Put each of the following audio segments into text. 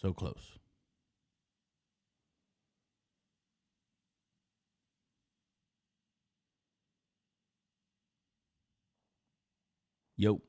So close. Yo.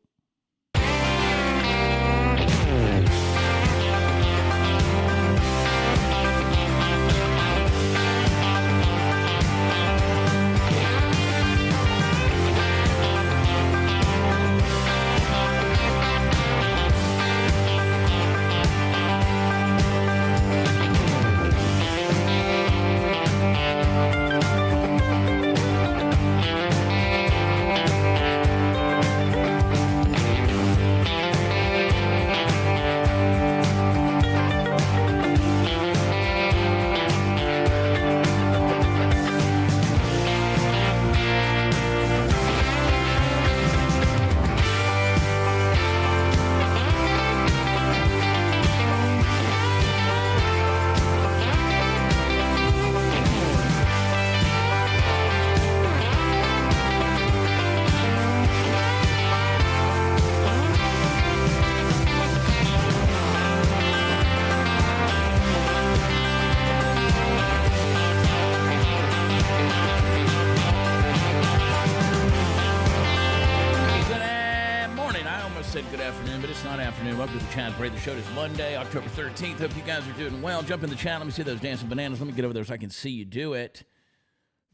Welcome to the Chad's Brady Show. It's Monday, October 13th. Hope you guys are doing well. Jump in the chat. Let me see those dancing bananas. Let me get over there so I can see you do it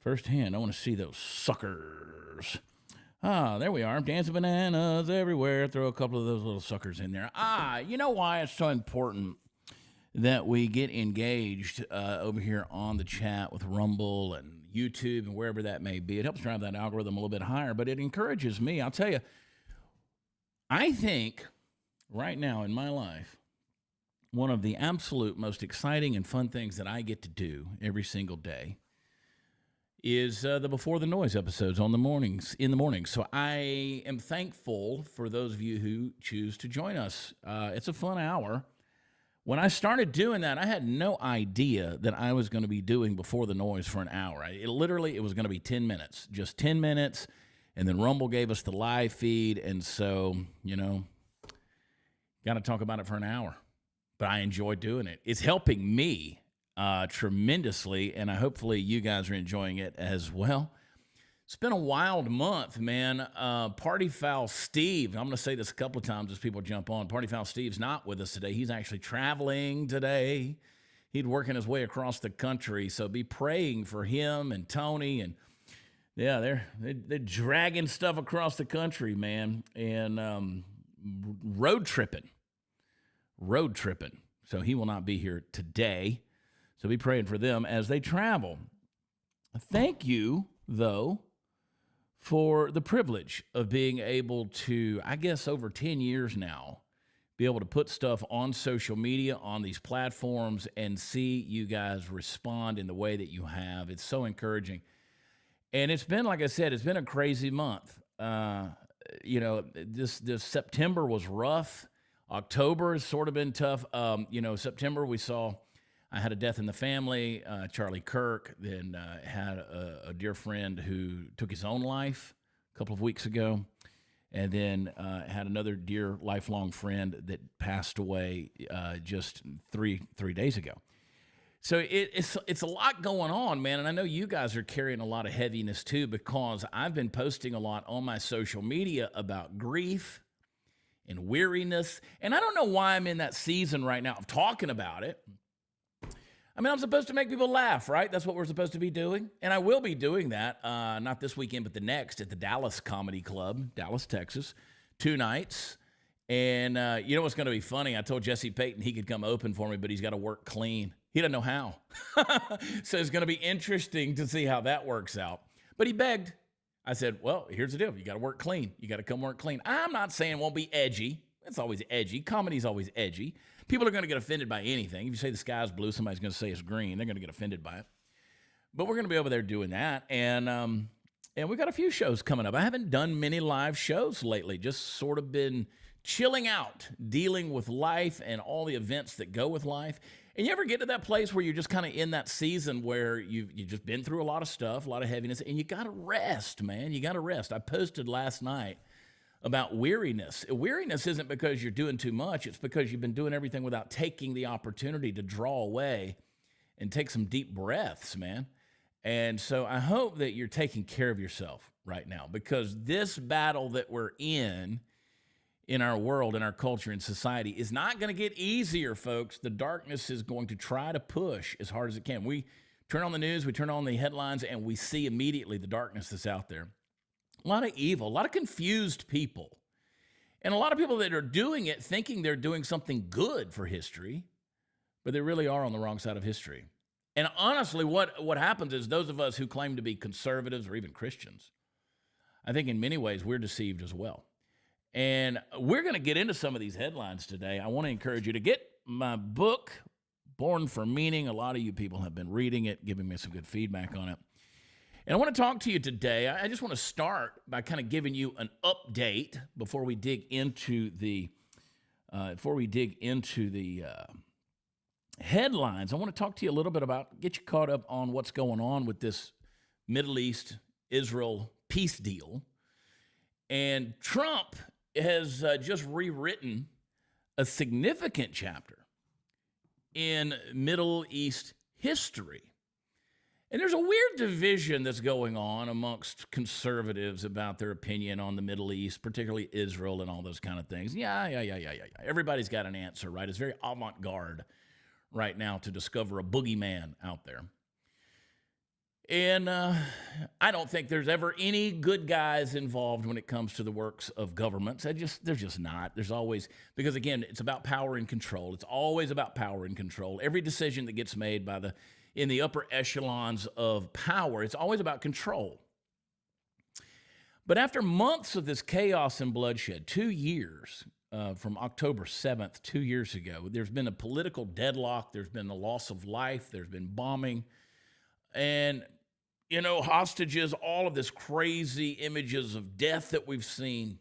firsthand. I want to see those suckers. There we are. Dancing bananas everywhere. Throw a couple of those little suckers in there. You know why it's so important that we get engaged over here on the chat with Rumble and YouTube and wherever that may be. It helps drive that algorithm a little bit higher, but it encourages me. I'll tell you, I think right now in my life, one of the absolute most exciting and fun things that I get to do every single day is the Before the Noise episodes in the mornings. So I am thankful for those of you who choose to join us. It's a fun hour. When I started doing that, I had no idea that I was going to be doing Before the Noise for an hour. It was going to be 10 minutes, just 10 minutes. And then Rumble gave us the live feed. And so, got to talk about it for an hour, but I enjoy doing it. It's helping me tremendously, and hopefully you guys are enjoying it as well. It's been a wild month, man. Party Foul Steve, I'm going to say this a couple of times as people jump on. Party Foul Steve's not with us today. He's actually traveling today. He's working his way across the country, so be praying for him and Tony. And yeah, they're dragging stuff across the country, man, and road tripping. So he will not be here today. So be praying for them as they travel. Thank you, though, for the privilege of being able to, I guess over 10 years now, be able to put stuff on social media, on these platforms, and see you guys respond in the way that you have. It's so encouraging. And it's been, like I said, it's been a crazy month. This September was rough. October has sort of been tough. September I had a death in the family, Charlie Kirk, then had a dear friend who took his own life a couple of weeks ago, and then had another dear lifelong friend that passed away just three days ago. So it's a lot going on, man, and I know you guys are carrying a lot of heaviness too, because I've been posting a lot on my social media about grief and weariness, and I don't know why I'm in that season right now of talking about it. I mean, I'm supposed to make people laugh, right? That's what we're supposed to be doing, and I will be doing that, not this weekend, but the next at the Dallas Comedy Club, Dallas, Texas, 2 nights. And you know what's going to be funny? I told Jesse Payton he could come open for me, but he's got to work clean. He doesn't know how. So it's going to be interesting to see how that works out. But he begged. I said, well, here's the deal. You got to work clean. You got to come work clean. I'm not saying it won't be edgy. It's always edgy. Comedy's always edgy. People are going to get offended by anything. If you say the sky's blue, somebody's going to say it's green. They're going to get offended by it. But we're going to be over there doing that. And we got a few shows coming up. I haven't done many live shows lately. Just sort of been chilling out, dealing with life and all the events that go with life. And you ever get to that place where you're just kind of in that season where you've just been through a lot of stuff, a lot of heaviness, and you got to rest, man. You got to rest. I posted last night about weariness. Weariness isn't because you're doing too much. It's because you've been doing everything without taking the opportunity to draw away and take some deep breaths, man. And so I hope that you're taking care of yourself right now, because this battle that we're in our world, in our culture, in society, is not going to get easier, folks. The darkness is going to try to push as hard as it can. We turn on the news, we turn on the headlines, and we see immediately the darkness that's out there. A lot of evil, a lot of confused people, and a lot of people that are doing it thinking they're doing something good for history, but they really are on the wrong side of history. And honestly, what happens is those of us who claim to be conservatives or even Christians, I think in many ways we're deceived as well. And we're going to get into some of these headlines today. I want to encourage you to get my book, Born for Meaning. A lot of you people have been reading it, giving me some good feedback on it. And I want to talk to you today. I just want to start by kind of giving you an update before we dig into the headlines. I want to talk to you a little bit about, get you caught up on what's going on with this Middle East Israel peace deal. And Trump has just rewritten a significant chapter in Middle East history. And there's a weird division that's going on amongst conservatives about their opinion on the Middle East, particularly Israel and all those kind of things. Yeah. Everybody's got an answer, right? It's very avant-garde right now to discover a boogeyman out there. And I don't think there's ever any good guys involved when it comes to the works of governments. There's just not. There's always, because again, it's about power and control. It's always about power and control. Every decision that gets made in the upper echelons of power, it's always about control. But after months of this chaos and bloodshed, 2 years from October 7th, 2 years ago, there's been a political deadlock. There's been a loss of life. There's been bombing. And hostages, all of this crazy images of death that we've seen.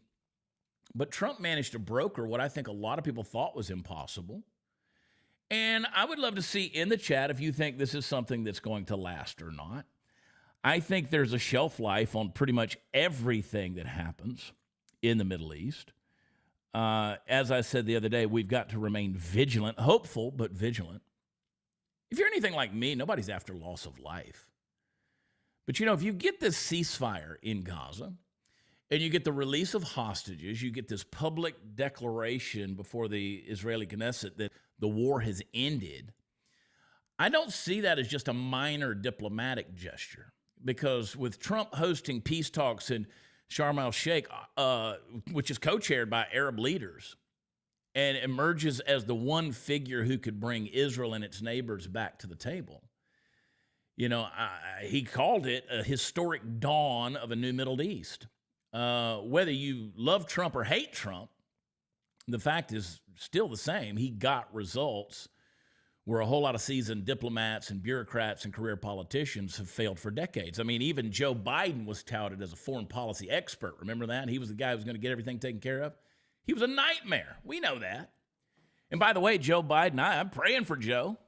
But Trump managed to broker what I think a lot of people thought was impossible. And I would love to see in the chat if you think this is something that's going to last or not. I think there's a shelf life on pretty much everything that happens in the Middle East. As I said the other day, we've got to remain vigilant, hopeful, but vigilant. If you're anything like me, nobody's after loss of life. But if you get this ceasefire in Gaza and you get the release of hostages, you get this public declaration before the Israeli Knesset that the war has ended, I don't see that as just a minor diplomatic gesture, because with Trump hosting peace talks in Sharm el-Sheikh, which is co-chaired by Arab leaders, and emerges as the one figure who could bring Israel and its neighbors back to the table. He called it a historic dawn of a new Middle East. Whether you love Trump or hate Trump, the fact is still the same. He got results where a whole lot of seasoned diplomats and bureaucrats and career politicians have failed for decades. I mean, even Joe Biden was touted as a foreign policy expert. Remember that? He was the guy who was going to get everything taken care of. He was a nightmare. We know that. And by the way, Joe Biden, I'm praying for Joe.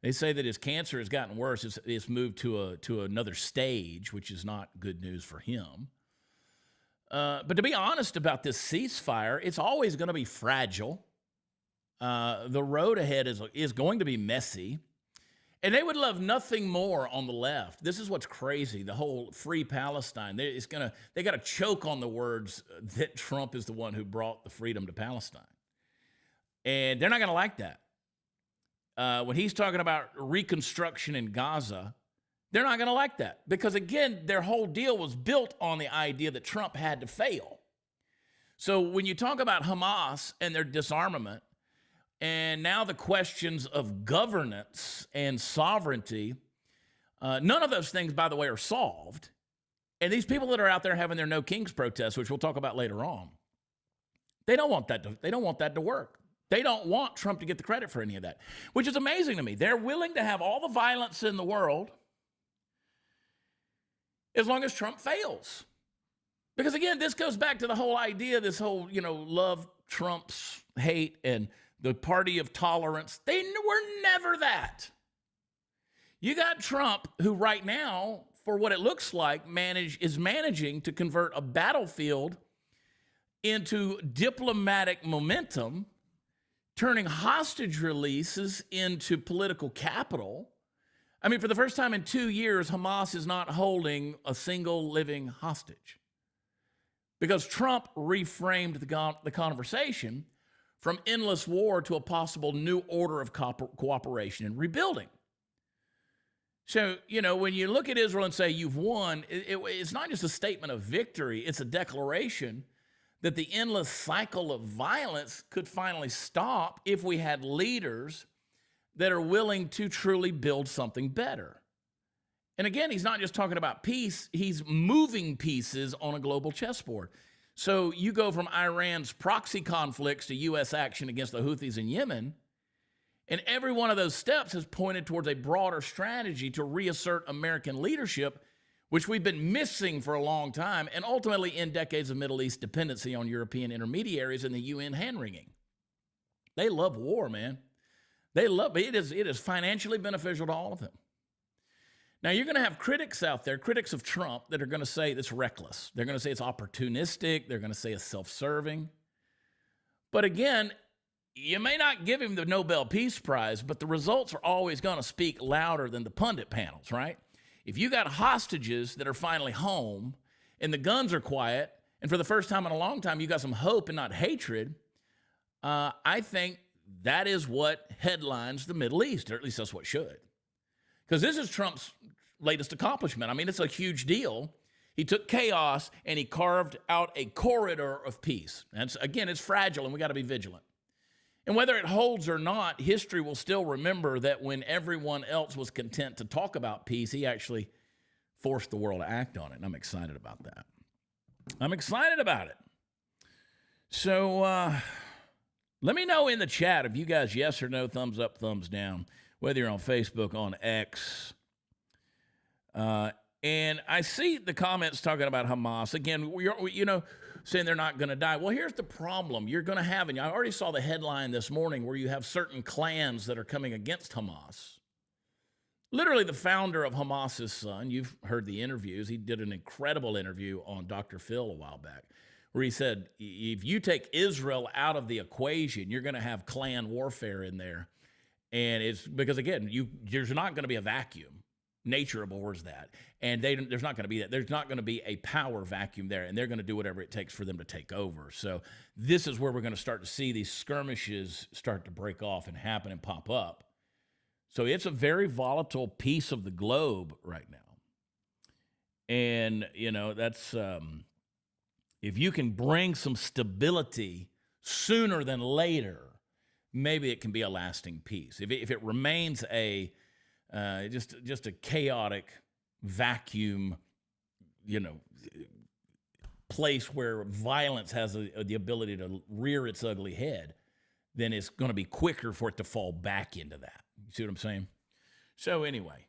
They say that his cancer has gotten worse. It's moved to another stage, which is not good news for him. But to be honest about this ceasefire, it's always going to be fragile. The road ahead is going to be messy. And they would love nothing more on the left. This is what's crazy, the whole free Palestine. They got to choke on the words that Trump is the one who brought the freedom to Palestine. And they're not going to like that. When he's talking about reconstruction in Gaza, they're not going to like that, because, again, their whole deal was built on the idea that Trump had to fail. So when you talk about Hamas and their disarmament, and now the questions of governance and sovereignty, none of those things, by the way, are solved. And these people that are out there having their No Kings protests, which we'll talk about later on, they don't want that to work. They don't want Trump to get the credit for any of that, which is amazing to me. They're willing to have all the violence in the world as long as Trump fails. Because, again, this goes back to the whole idea, this whole, love Trump's hate and the party of tolerance. They were never that. You got Trump, who right now, for what it looks like, is managing to convert a battlefield into diplomatic momentum, turning hostage releases into political capital. I mean, for the first time in 2 years, Hamas is not holding a single living hostage because Trump reframed the conversation from endless war to a possible new order of cooperation and rebuilding. So, when you look at Israel and say you've won, it's not just a statement of victory, it's a declaration that the endless cycle of violence could finally stop if we had leaders that are willing to truly build something better. And again, he's not just talking about peace, he's moving pieces on a global chessboard. So you go from Iran's proxy conflicts to U.S. action against the Houthis in Yemen, and every one of those steps has pointed towards a broader strategy to reassert American leadership, which we've been missing for a long time, and ultimately end decades of Middle East dependency on European intermediaries and the UN hand-wringing. They love war, man. They love it. It is financially beneficial to all of them. Now, you're going to have critics out there, critics of Trump, that are going to say it's reckless. They're going to say it's opportunistic. They're going to say it's self-serving. But again, you may not give him the Nobel Peace Prize, but the results are always going to speak louder than the pundit panels, right? If you got hostages that are finally home and the guns are quiet, and for the first time in a long time, you got some hope and not hatred, I think that is what headlines the Middle East, or at least that's what should. Because this is Trump's latest accomplishment. I mean, it's a huge deal. He took chaos and he carved out a corridor of peace. And again, it's fragile and we got to be vigilant. And whether it holds or not, history will still remember that when everyone else was content to talk about peace, he actually forced the world to act on it. And I'm excited about that. I'm excited about it. So let me know in the chat if you guys yes or no, thumbs up, thumbs down, whether you're on Facebook, on X. And I see the comments talking about Hamas. Again, saying they're not going to die. Well, here's the problem. You're going to have, and I already saw the headline this morning where you have certain clans that are coming against Hamas. Literally, the founder of Hamas's son, you've heard the interviews. He did an incredible interview on Dr. Phil a while back, where he said, if you take Israel out of the equation, you're going to have clan warfare in there. And it's because, again, there's not going to be a vacuum. Nature abhors that. And there's not going to be that. There's not going to be a power vacuum there. And they're going to do whatever it takes for them to take over. So this is where we're going to start to see these skirmishes start to break off and happen and pop up. So it's a very volatile piece of the globe right now. And, that's, if you can bring some stability sooner than later, maybe it can be a lasting peace. If it remains just a chaotic vacuum, place where violence has the ability to rear its ugly head, then it's going to be quicker for it to fall back into that. You see what I'm saying? So anyway,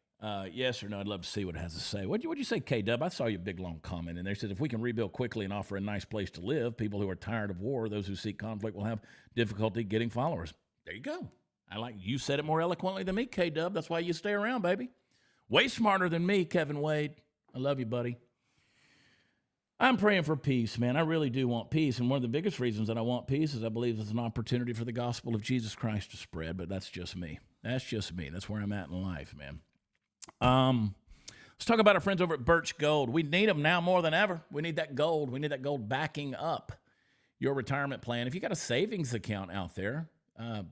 yes or no, I'd love to see what it has to say. What'd you say, K-Dub? I saw your big, long comment in there. It says, if we can rebuild quickly and offer a nice place to live, people who are tired of war, those who seek conflict will have difficulty getting followers. There you go. You said it more eloquently than me, K-Dub. That's why you stay around, baby. Way smarter than me, Kevin Wade. I love you, buddy. I'm praying for peace, man. I really do want peace. And one of the biggest reasons that I want peace is I believe it's an opportunity for the gospel of Jesus Christ to spread. But that's just me. That's just me. That's where I'm at in life, man. Let's talk about our friends over at Birch Gold. We need them now more than ever. We need that gold. We need that gold backing up your retirement plan. If you got a savings account out there,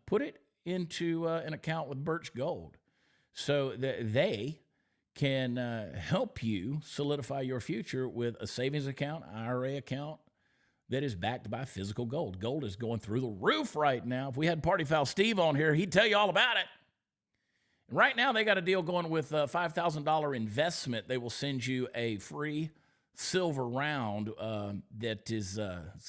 put it into an account with Birch Gold so that they can help you solidify your future with a savings account, IRA account that is backed by physical gold. Gold is going through the roof right now. If we had Party Foul Steve on here, he'd tell you all about it. And right now, they got a deal going with a $5,000 investment. They will send you a free silver round that is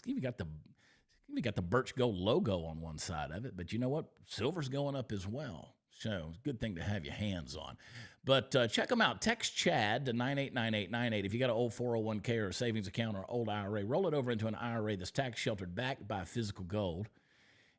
even got the Birch Gold logo on one side of it, but you know what? Silver's going up as well. So it's a good thing to have your hands on. But check them out. Text Chad to 989898. If you got an old 401k or a savings account or an old IRA, roll it over into an IRA that's tax sheltered backed by physical gold.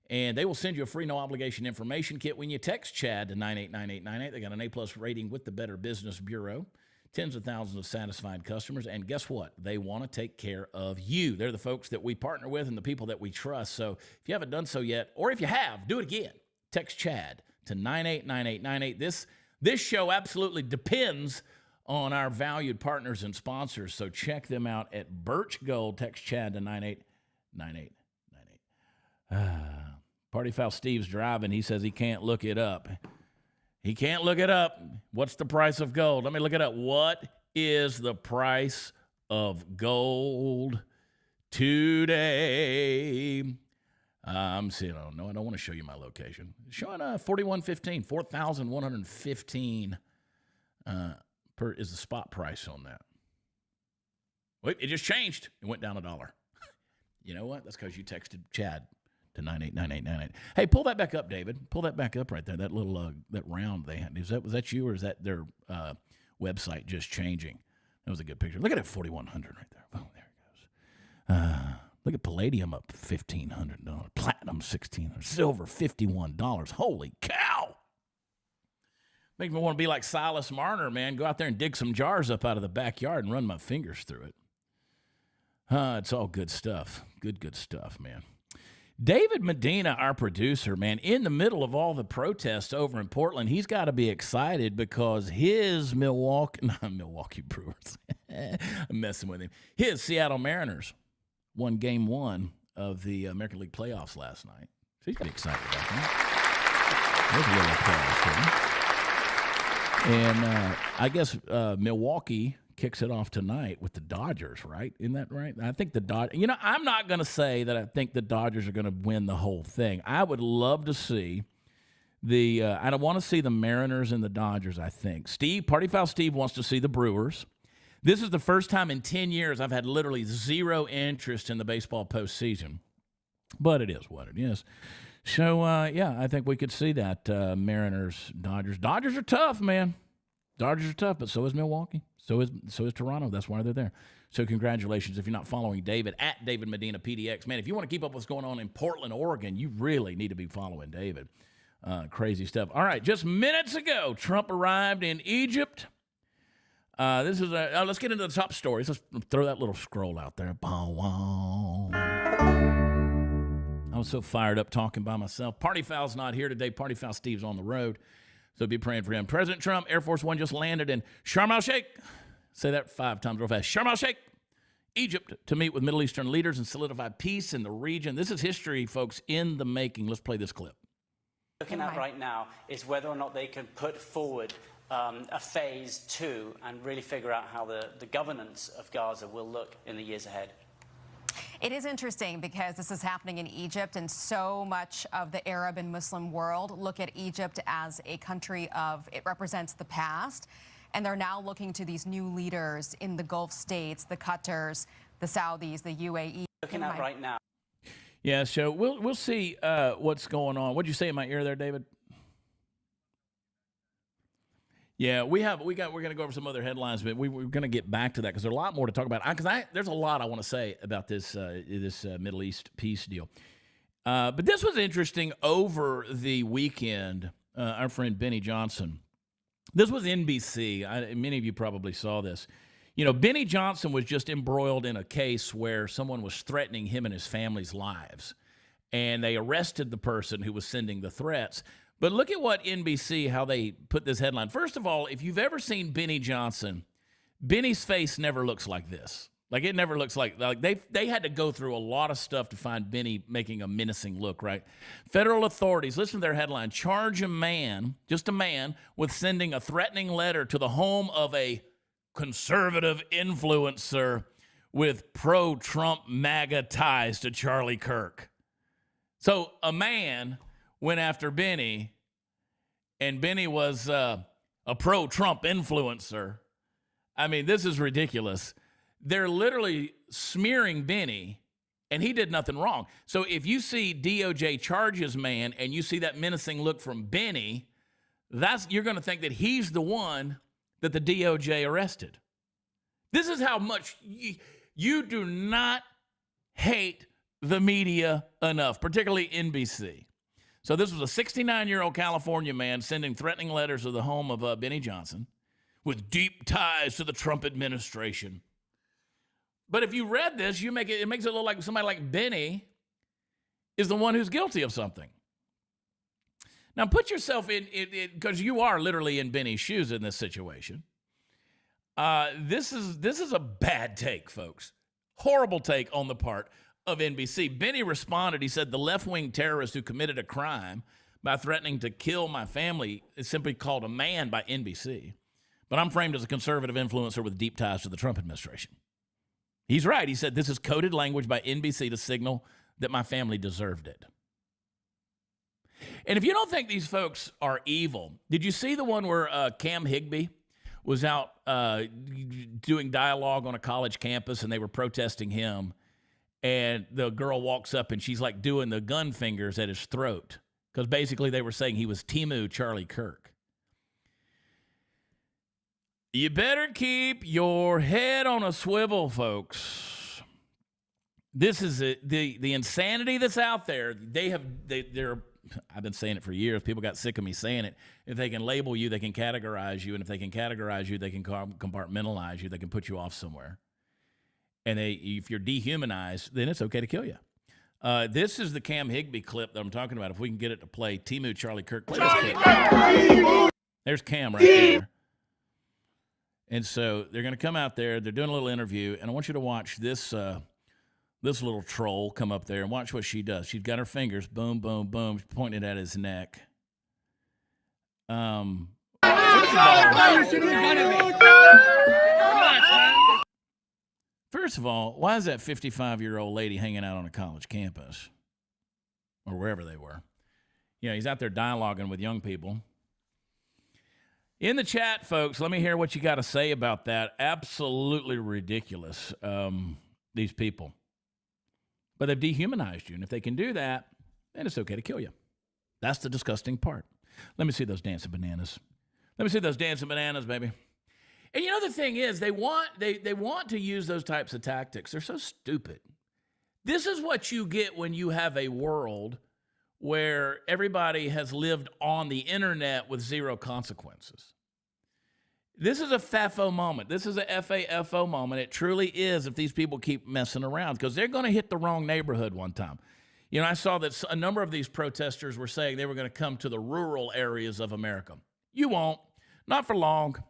And they will send you a free no-obligation information kit when you text Chad to 989898. They got an A-plus rating with the Better Business Bureau. tens of thousands of satisfied customers. And guess what? They want to take care of you. They're the folks that we partner with and the people that we trust. So if you haven't done so yet, or if you have, do it again. Text Chad to 989898. This show absolutely depends on our valued partners and sponsors. So check them out at Birch Gold. Text Chad to 989898. Party Foul Steve's driving. He says he can't look it up. He can't look it up. What's the price of gold? Let me look it up. What is the price of gold today? I'm seeing, oh, no, I don't want to show you my location. It's showing 4115, 4,115 is the spot price on that. Wait, it just changed. It went down $1. You know what? That's because you texted Chad to 989898. Hey, pull that back up, David. Pull that back up right there. That little that round they had. Was that you, or is that their website just changing? That was a good picture. Look at that 4100 right there. Oh, there it goes. Look at palladium up $1,500, platinum $1,600, silver $51. Holy cow! Makes me want to be like Silas Marner, man. Go out there and dig some jars up out of the backyard and run my fingers through it. It's all good stuff. Good stuff, man. David Medina, our producer, man, in the middle of all the protests over in Portland, he's got to be excited because his Milwaukee Brewers, I'm messing with him, his Seattle Mariners won Game 1 of the American League playoffs last night. So he's pretty excited about that. There's a little applause for him. And I guess Milwaukee kicks it off tonight with the Dodgers, right? Isn't that right? I think the Dodgers, I'm not going to say that I think the Dodgers are going to win the whole thing. I would love to see I don't want to see the Mariners and the Dodgers, I think. Party Foul Steve wants to see the Brewers. This is the first time in 10 years I've had literally zero interest in the baseball postseason. But it is what it is. So, I think we could see that Mariners, Dodgers. Dodgers are tough, man. Dodgers are tough, but so is Milwaukee. So is Toronto. That's why they're there. So congratulations if you're not following David at David Medina PDX. Man, if you want to keep up with what's going on in Portland, Oregon, you really need to be following David. Crazy stuff. All right, just minutes ago, Trump arrived in Egypt. Let's get into the top stories. Let's throw that little scroll out there. I was so fired up talking by myself. Party Foul's not here today. Party Foul Steve's on the road. So be praying for him. President Trump, Air Force One just landed in Sharm el-Sheikh. Say that 5 times real fast. Sharm el-Sheikh, Egypt, to meet with Middle Eastern leaders and solidify peace in the region. This is history, folks, in the making. Let's play this clip. Looking at right now is whether or not they can put forward a phase 2 and really figure out how the governance of Gaza will look in the years ahead. It is interesting because this is happening in Egypt, and so much of the Arab and Muslim world look at Egypt as a country it represents the past, and they're now looking to these new leaders in the Gulf states, the Qatars, the Saudis, the UAE. Looking at right now. Yeah, so we'll see what's going on. What'd you say in my ear there, David? Yeah, we're going to go over some other headlines, but we're going to get back to that because there's a lot more to talk about. There's a lot I want to say about this Middle East peace deal. But this was interesting over the weekend. Our friend Benny Johnson. This was NBC. Many of you probably saw this. Benny Johnson was just embroiled in a case where someone was threatening him and his family's lives, and they arrested the person who was sending the threats. But look at what NBC, how they put this headline. First of all, if you've ever seen Benny Johnson, Benny's face never looks like this. Like, it never looks like they had to go through a lot of stuff to find Benny making a menacing look, right? Federal authorities, listen to their headline, charge a man, just a man, with sending a threatening letter to the home of a conservative influencer with pro-Trump MAGA ties to Charlie Kirk. So a man went after Benny, and Benny was a pro-Trump influencer. I mean, this is ridiculous. They're literally smearing Benny, and he did nothing wrong. So if you see DOJ charges man and you see that menacing look from Benny, you're going to think that he's the one that the DOJ arrested. This is how much you do not hate the media enough, particularly NBC. So this was a 69-year-old California man sending threatening letters to the home of Benny Johnson, with deep ties to the Trump administration. But if you read this, it makes it look like somebody like Benny is the one who's guilty of something. Now, put yourself in, because you are literally in Benny's shoes in this situation. This is a bad take, folks. Horrible take on the part of NBC. Benny responded. He said, the left-wing terrorist who committed a crime by threatening to kill my family is simply called a man by NBC. But I'm framed as a conservative influencer with deep ties to the Trump administration. He's right. He said, this is coded language by NBC to signal that my family deserved it. And if you don't think these folks are evil, did you see the one where Cam Higbee was out doing dialogue on a college campus and they were protesting him, and the girl walks up and she's like doing the gun fingers at his throat because basically they were saying he was Timu Charlie Kirk. You better keep your head on a swivel, folks. This is the insanity that's out there. They're I've been saying it for years. People got sick of me saying it. If they can label you, they can categorize you. And if they can categorize you, they can compartmentalize you. They can put you off somewhere. And if you're dehumanized, then it's okay to kill you. This is the Cam Higbee clip that I'm talking about. If we can get it to play, Timu Charlie Kirk. Play this clip. There's Cam right there. And so they're going to come out there. They're doing a little interview. And I want you to watch this this little troll come up there and watch what she does. She's got her fingers, boom, boom, boom, pointing it at his neck. First of all, why is that 55-year-old lady hanging out on a college campus or wherever they were? You know, he's out there dialoguing with young people. In the chat, folks, let me hear what you got to say about that. Absolutely ridiculous, these people. But they've dehumanized you, and if they can do that, then it's okay to kill you. That's the disgusting part. Let me see those dancing bananas. Let me see those dancing bananas, baby. And you know the thing is, they want to use those types of tactics. They're so stupid. This is what you get when you have a world where everybody has lived on the internet with zero consequences. This is a FAFO moment. This is a FAFO moment. It truly is if these people keep messing around, because they're going to hit the wrong neighborhood one time. You know, I saw that a number of these protesters were saying they were going to come to the rural areas of America. You won't. Not for long.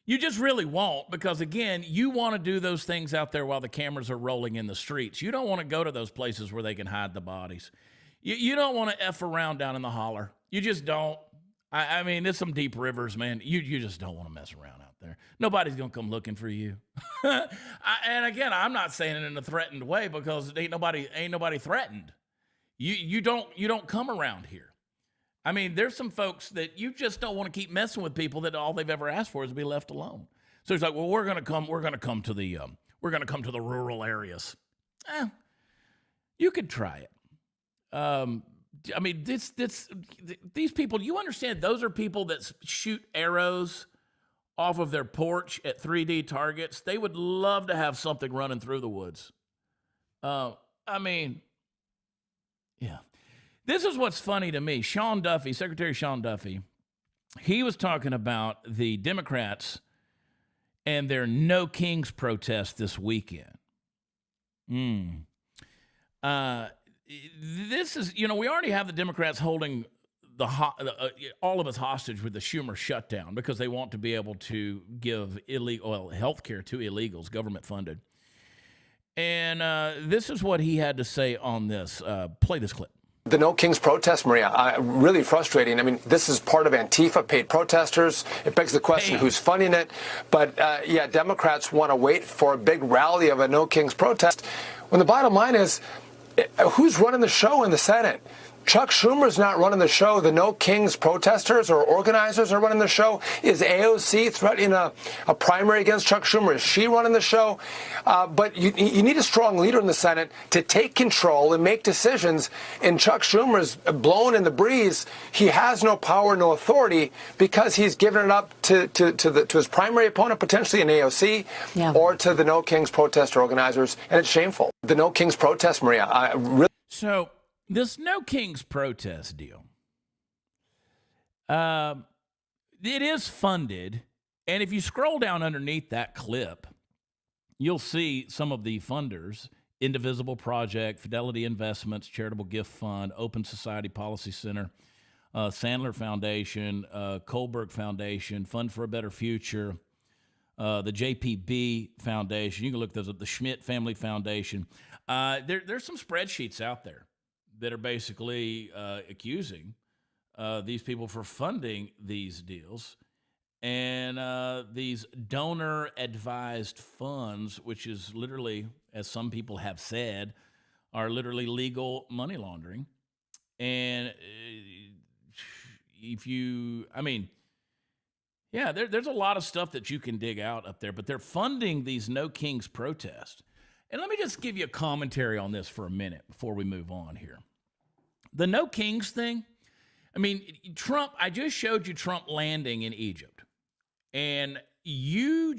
You just really won't, because, again, you want to do those things out there while the cameras are rolling in the streets. You don't want to go to those places where they can hide the bodies. You don't want to F around down in the holler. You just don't. I mean, there's some deep rivers, man. You just don't want to mess around out there. Nobody's going to come looking for you. And again, I'm not saying it in a threatened way, because ain't nobody threatened. You don't come around here. I mean, there's some folks that you just don't want to keep messing with people that all they've ever asked for is to be left alone. So it's like, well, we're going to come to the rural areas. You could try it. I mean, these people, you understand, those are people that shoot arrows off of their porch at 3D targets. They would love to have something running through the woods. I mean, yeah. This is what's funny to me. Sean Duffy, Secretary Sean Duffy, he was talking about the Democrats and their No Kings protest this weekend. This is, you know, we already have the Democrats holding all of us hostage with the Schumer shutdown, because they want to be able to give illegal health care to illegals, government funded. And this is what he had to say on this. Play this clip. The No Kings protest, Maria, really frustrating. I mean, this is part of Antifa, paid protesters. It begs the question, who's funding it? But, yeah, Democrats want to wait for a big rally of a No Kings protest, when the bottom line is, who's running the show in the Senate? Chuck Schumer's not running the show. The No Kings protesters or organizers are running the show. Is AOC threatening a primary against Chuck Schumer? Is she running the show? But you need a strong leader in the Senate to take control and make decisions. And Chuck Schumer's blowing in the breeze. He has no power, no authority, because he's given it up to his primary opponent, potentially in AOC, or to the No Kings protester organizers. And it's shameful. The No Kings protest, Maria, So this No Kings protest deal, it is funded And if you scroll down underneath that clip, you'll see some of the funders: Indivisible Project, Fidelity Investments, Charitable Gift Fund, Open Society Policy Center, Sandler Foundation, Kohlberg Foundation, Fund for a Better Future, the JPB Foundation. You can look those up, the Schmidt Family Foundation. There's some spreadsheets out there that are basically accusing these people for funding these deals. And these donor-advised funds, which is literally, as some people have said, are literally legal money laundering. And there's a lot of stuff that you can dig out up there, but they're funding these No Kings protests. And let me just give you a commentary on this for a minute before we move on here. The No Kings thing, Trump, I just showed you Trump landing in Egypt. And you're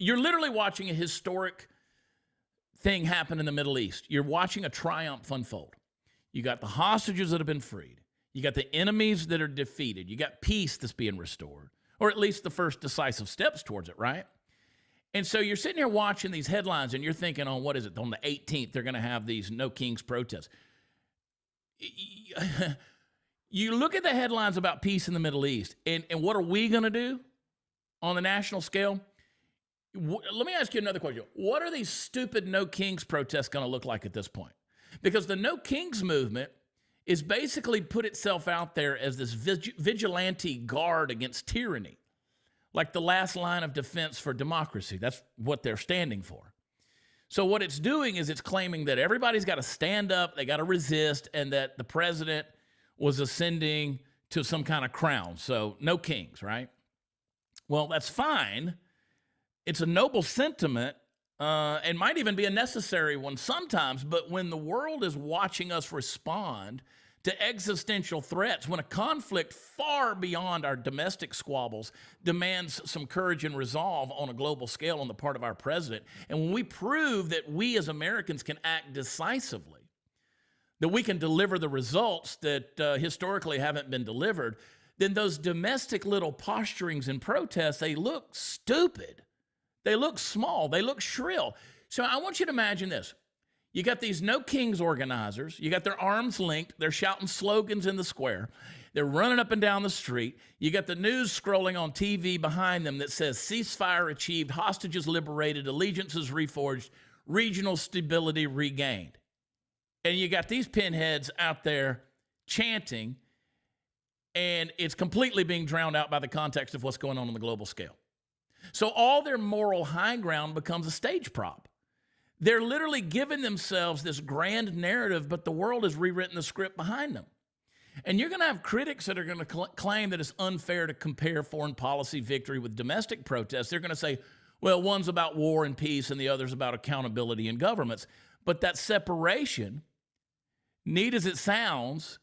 literally watching a historic thing happen in the Middle East. You're watching a triumph unfold. You got the hostages that have been freed. You got the enemies that are defeated. You got peace that's being restored, or at least the first decisive steps towards it, right? And so you're sitting here watching these headlines and you're thinking, on the 18th, they're going to have these No Kings protests. You look at the headlines about peace in the Middle East, and what are we going to do on the national scale? Let me ask you another question. What are these stupid No Kings protests going to look like at this point? Because the No Kings movement is basically put itself out there as this vigilante guard against tyranny, like the last line of defense for democracy. That's what they're standing for. So what it's doing is it's claiming that everybody's got to stand up, they got to resist, and that the president was ascending to some kind of crown. So no kings, right? Well, that's fine. It's a noble sentiment and might even be a necessary one sometimes, but when the world is watching us respond to existential threats, when a conflict far beyond our domestic squabbles demands some courage and resolve on a global scale on the part of our president, and when we prove that we as Americans can act decisively, that we can deliver the results that historically haven't been delivered, then those domestic little posturings and protests, they look stupid. They look small. They look shrill. So I want you to imagine this. You got these No Kings organizers. You got their arms linked. They're shouting slogans in the square. They're running up and down the street. You got the news scrolling on TV behind them that says ceasefire achieved, hostages liberated, allegiances reforged, regional stability regained. And you got these pinheads out there chanting, and it's completely being drowned out by the context of what's going on the global scale. So all their moral high ground becomes a stage prop. They're literally giving themselves this grand narrative, but the world has rewritten the script behind them. And you're going to have critics that are going to claim that it's unfair to compare foreign policy victory with domestic protests. They're going to say, well, one's about war and peace and the other's about accountability in governments. But that separation, neat as it sounds,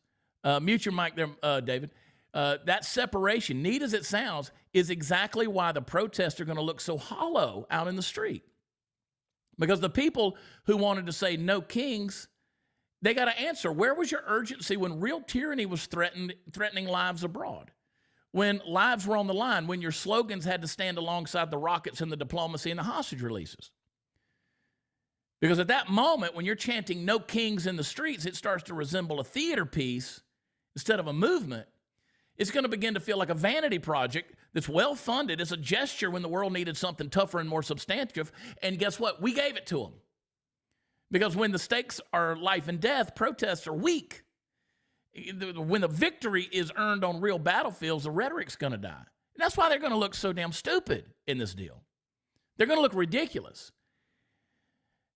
mute your mic there, David. That separation, neat as it sounds, is exactly why the protests are going to look so hollow out in the street. Because the people who wanted to say no kings, they got to answer, where was your urgency when real tyranny was threatening lives abroad? When lives were on the line, when your slogans had to stand alongside the rockets and the diplomacy and the hostage releases? Because at that moment, when you're chanting no kings in the streets, it starts to resemble a theater piece instead of a movement. It's going to begin to feel like a vanity project that's well-funded. It's a gesture when the world needed something tougher and more substantive. And guess what? We gave it to them. Because when the stakes are life and death, protests are weak. When the victory is earned on real battlefields, the rhetoric's going to die. And that's why they're going to look so damn stupid in this deal. They're going to look ridiculous.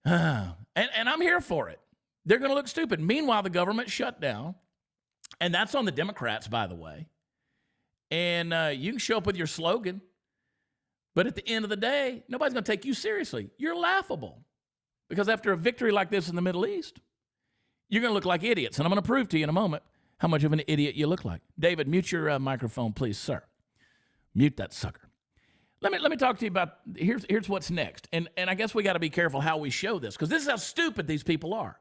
And I'm here for it. They're going to look stupid. Meanwhile, the government shut down. And that's on the Democrats, by the way. And you can show up with your slogan, but at the end of the day, nobody's going to take you seriously. You're laughable. Because after a victory like this in the Middle East, you're going to look like idiots. And I'm going to prove to you in a moment how much of an idiot you look like. David, mute your microphone, please, sir. Mute that sucker. Let me talk to you about, here's what's next. And I guess we got to be careful how we show this, because this is how stupid these people are.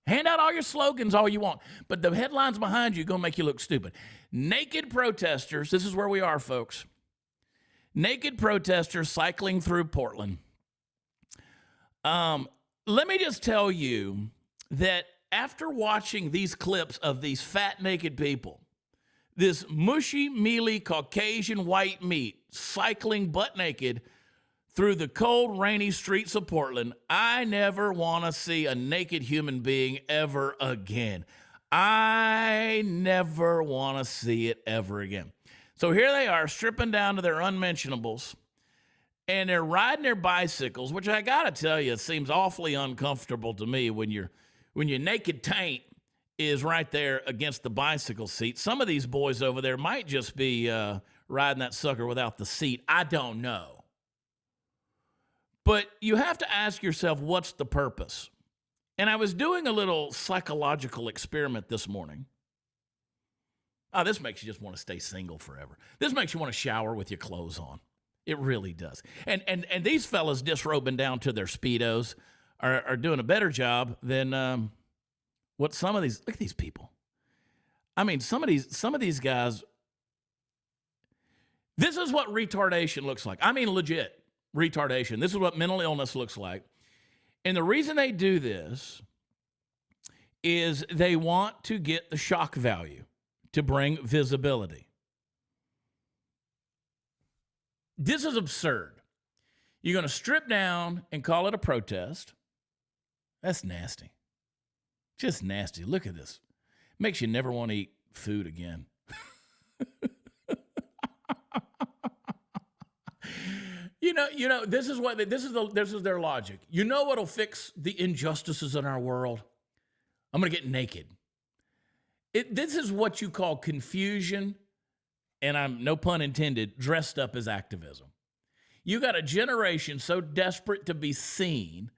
Hand out all your slogans all you want, but the headlines behind you are going to make you look stupid. Naked protesters, this is where we are, folks. Naked protesters cycling through Portland. Let me just tell you that after watching these clips of these fat, naked people, this mushy, mealy Caucasian white meat cycling butt naked through the cold, rainy streets of Portland, I never want to see a naked human being ever again. I never want to see it ever again. So here they are, stripping down to their unmentionables, and they're riding their bicycles, which I got to tell you, it seems awfully uncomfortable to me when your naked taint is right there against the bicycle seat. Some of these boys over there might just be riding that sucker without the seat. I don't know. But you have to ask yourself, what's the purpose? And I was doing a little psychological experiment this morning. Oh, this makes you just want to stay single forever. This makes you want to shower with your clothes on. It really does. And these fellas disrobing down to their Speedos are doing a better job than what some of these, look at these people. I mean, some of these guys, this is what retardation looks like. I mean, legit retardation. This is what mental illness looks like. And the reason they do this is they want to get the shock value to bring visibility. This is absurd. You're going to strip down and call it a protest. That's nasty. Just nasty. Look at this. Makes you never want to eat food again. You know, this is their logic. You know what'll fix the injustices in our world? I'm going to get naked. This is what you call confusion, and I'm, no pun intended, dressed up as activism. You got a generation so desperate to be seen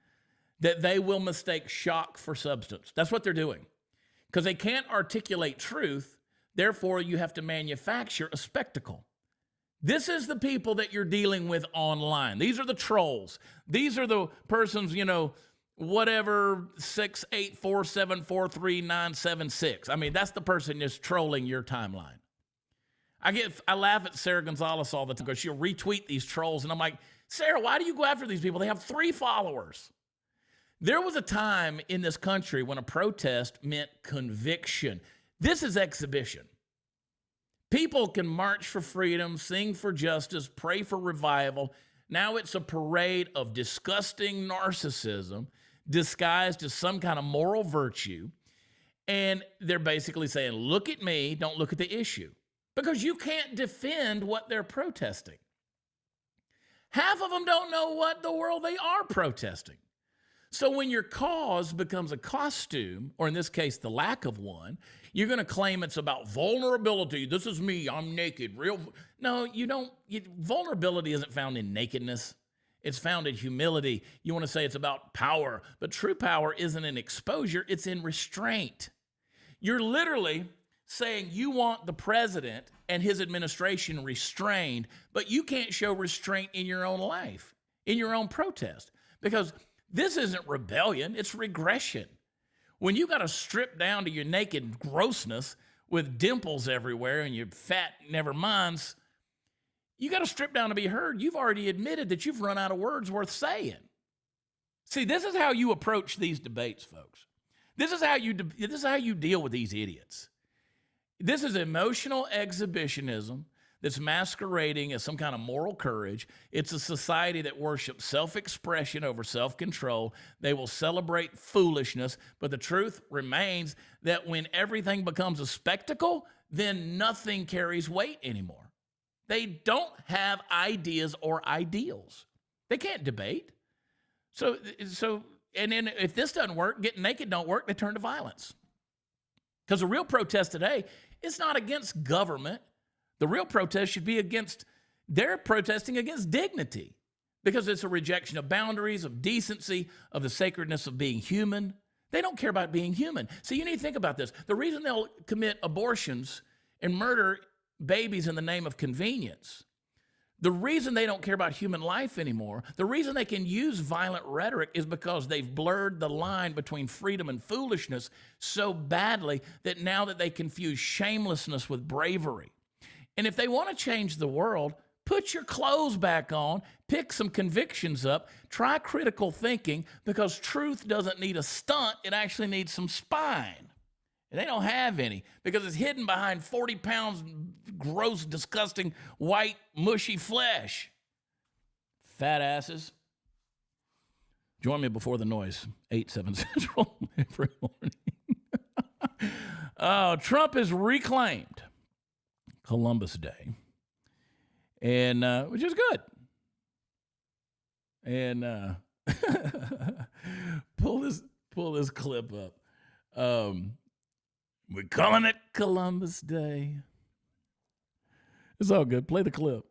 that they will mistake shock for substance. That's what they're doing. Because they can't articulate truth, therefore you have to manufacture a spectacle. This is the people that you're dealing with online. These are the trolls. These are the persons, whatever 684743976. I mean, that's the person just trolling your timeline. I laugh at Sarah Gonzalez all the time because she'll retweet these trolls, and I'm like, Sarah, why do you go after these people? They have 3 followers. There was a time in this country when a protest meant conviction. This is exhibition. People can march for freedom, sing for justice, pray for revival. Now it's a parade of disgusting narcissism disguised as some kind of moral virtue. And they're basically saying, look at me, don't look at the issue. Because you can't defend what they're protesting. Half of them don't know what the world they are protesting. So when your cause becomes a costume, or in this case, the lack of one, you're going to claim it's about vulnerability. This is me, I'm naked. No, you don't. Vulnerability isn't found in nakedness. It's found in humility. You want to say it's about power, but true power isn't in exposure, it's in restraint. You're literally saying you want the president and his administration restrained, but you can't show restraint in your own life, in your own protest, because this isn't rebellion, it's regression. When you got to strip down to your naked grossness with dimples everywhere and your fat never-minds, you got to strip down to be heard. You've already admitted that you've run out of words worth saying. See, this is how you approach these debates, folks. This is how you deal with these idiots. This is emotional exhibitionism that's masquerading as some kind of moral courage. It's a society that worships self-expression over self-control. They will celebrate foolishness, but the truth remains that when everything becomes a spectacle, then nothing carries weight anymore. They don't have ideas or ideals. They can't debate. So, and then if this doesn't work, getting naked don't work, they turn to violence. Because the real protest today is not against government. The real protest should be they're protesting against dignity, because it's a rejection of boundaries, of decency, of the sacredness of being human. They don't care about being human. So you need to think about this. The reason they'll commit abortions and murder babies in the name of convenience, the reason they don't care about human life anymore, the reason they can use violent rhetoric is because they've blurred the line between freedom and foolishness so badly that now that they confuse shamelessness with bravery. And if they want to change the world, Put your clothes back on, pick some convictions up, try critical thinking, because truth doesn't need a stunt. It actually needs some spine. And they don't have any because it's hidden behind 40 pounds gross, disgusting, white, mushy flesh. Fat asses. Join me before the noise, 8-7 Central every morning. Trump has reclaimed Columbus Day, and which is good. And pull this clip up. We're calling it Columbus Day. It's all good. Play the clip.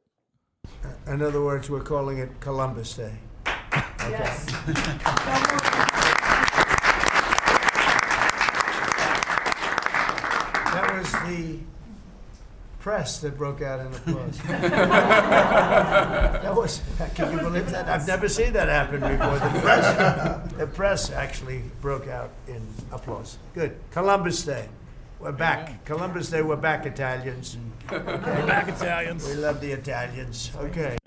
In other words, we're calling it Columbus Day. Okay. Yes. That was the press that broke out in applause. Can you believe that? I've never seen that happen before. The press actually broke out in applause. Good. Columbus Day. We're back. Yeah. Columbus Day, we're back, Italians. Okay. We're back, Italians. We love the Italians. Okay.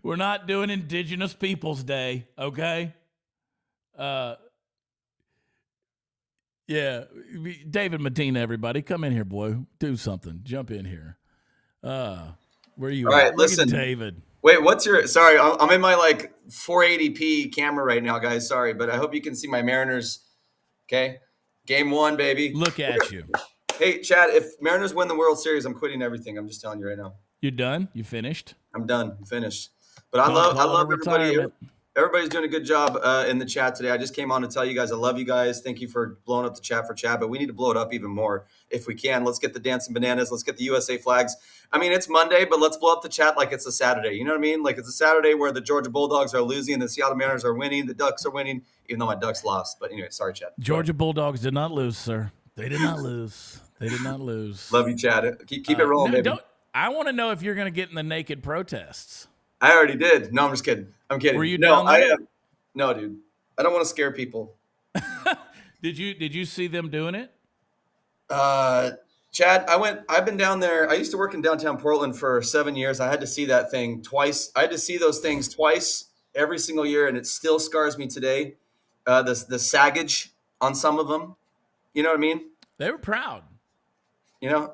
We're not doing Indigenous Peoples Day, okay? Yeah. David Medina, everybody. Come in here, boy. Do something. Jump in here. Where are you? All right, Look listen. at David. Wait, sorry, I'm in my 480p camera right now, guys. Sorry, but I hope you can see my Mariners. Okay. Game 1, baby. Look at you. Hey, Chad, if Mariners win the World Series, I'm quitting everything. I'm just telling you right now. You done? You finished? I'm done. I'm finished. But I love everybody here. Everybody's doing a good job in the chat today. I just came on to tell you guys I love you guys. Thank you for blowing up the chat for Chad, but we need to blow it up even more if we can. Let's get the dancing bananas. Let's get the USA flags. I mean, it's Monday, but let's blow up the chat like it's a Saturday. You know what I mean? Like it's a Saturday where the Georgia Bulldogs are losing, the Seattle Mariners are winning, the Ducks are winning, even though my Ducks lost. But anyway, sorry, Chad. Georgia Bulldogs did not lose, sir. They did not lose. They did not lose. Love you, Chad. Keep it rolling, baby. I want to know if you're going to get in the naked protests. I already did. No, I'm just kidding. I'm kidding. Were you down there? No, dude. I don't want to scare people. Did you see them doing it? Chad, I've been down there. I used to work in downtown Portland for 7 years. I had to see that thing twice. I had to see those things twice every single year, and it still scars me today. The saggage on some of them. You know what I mean? They were proud. You know,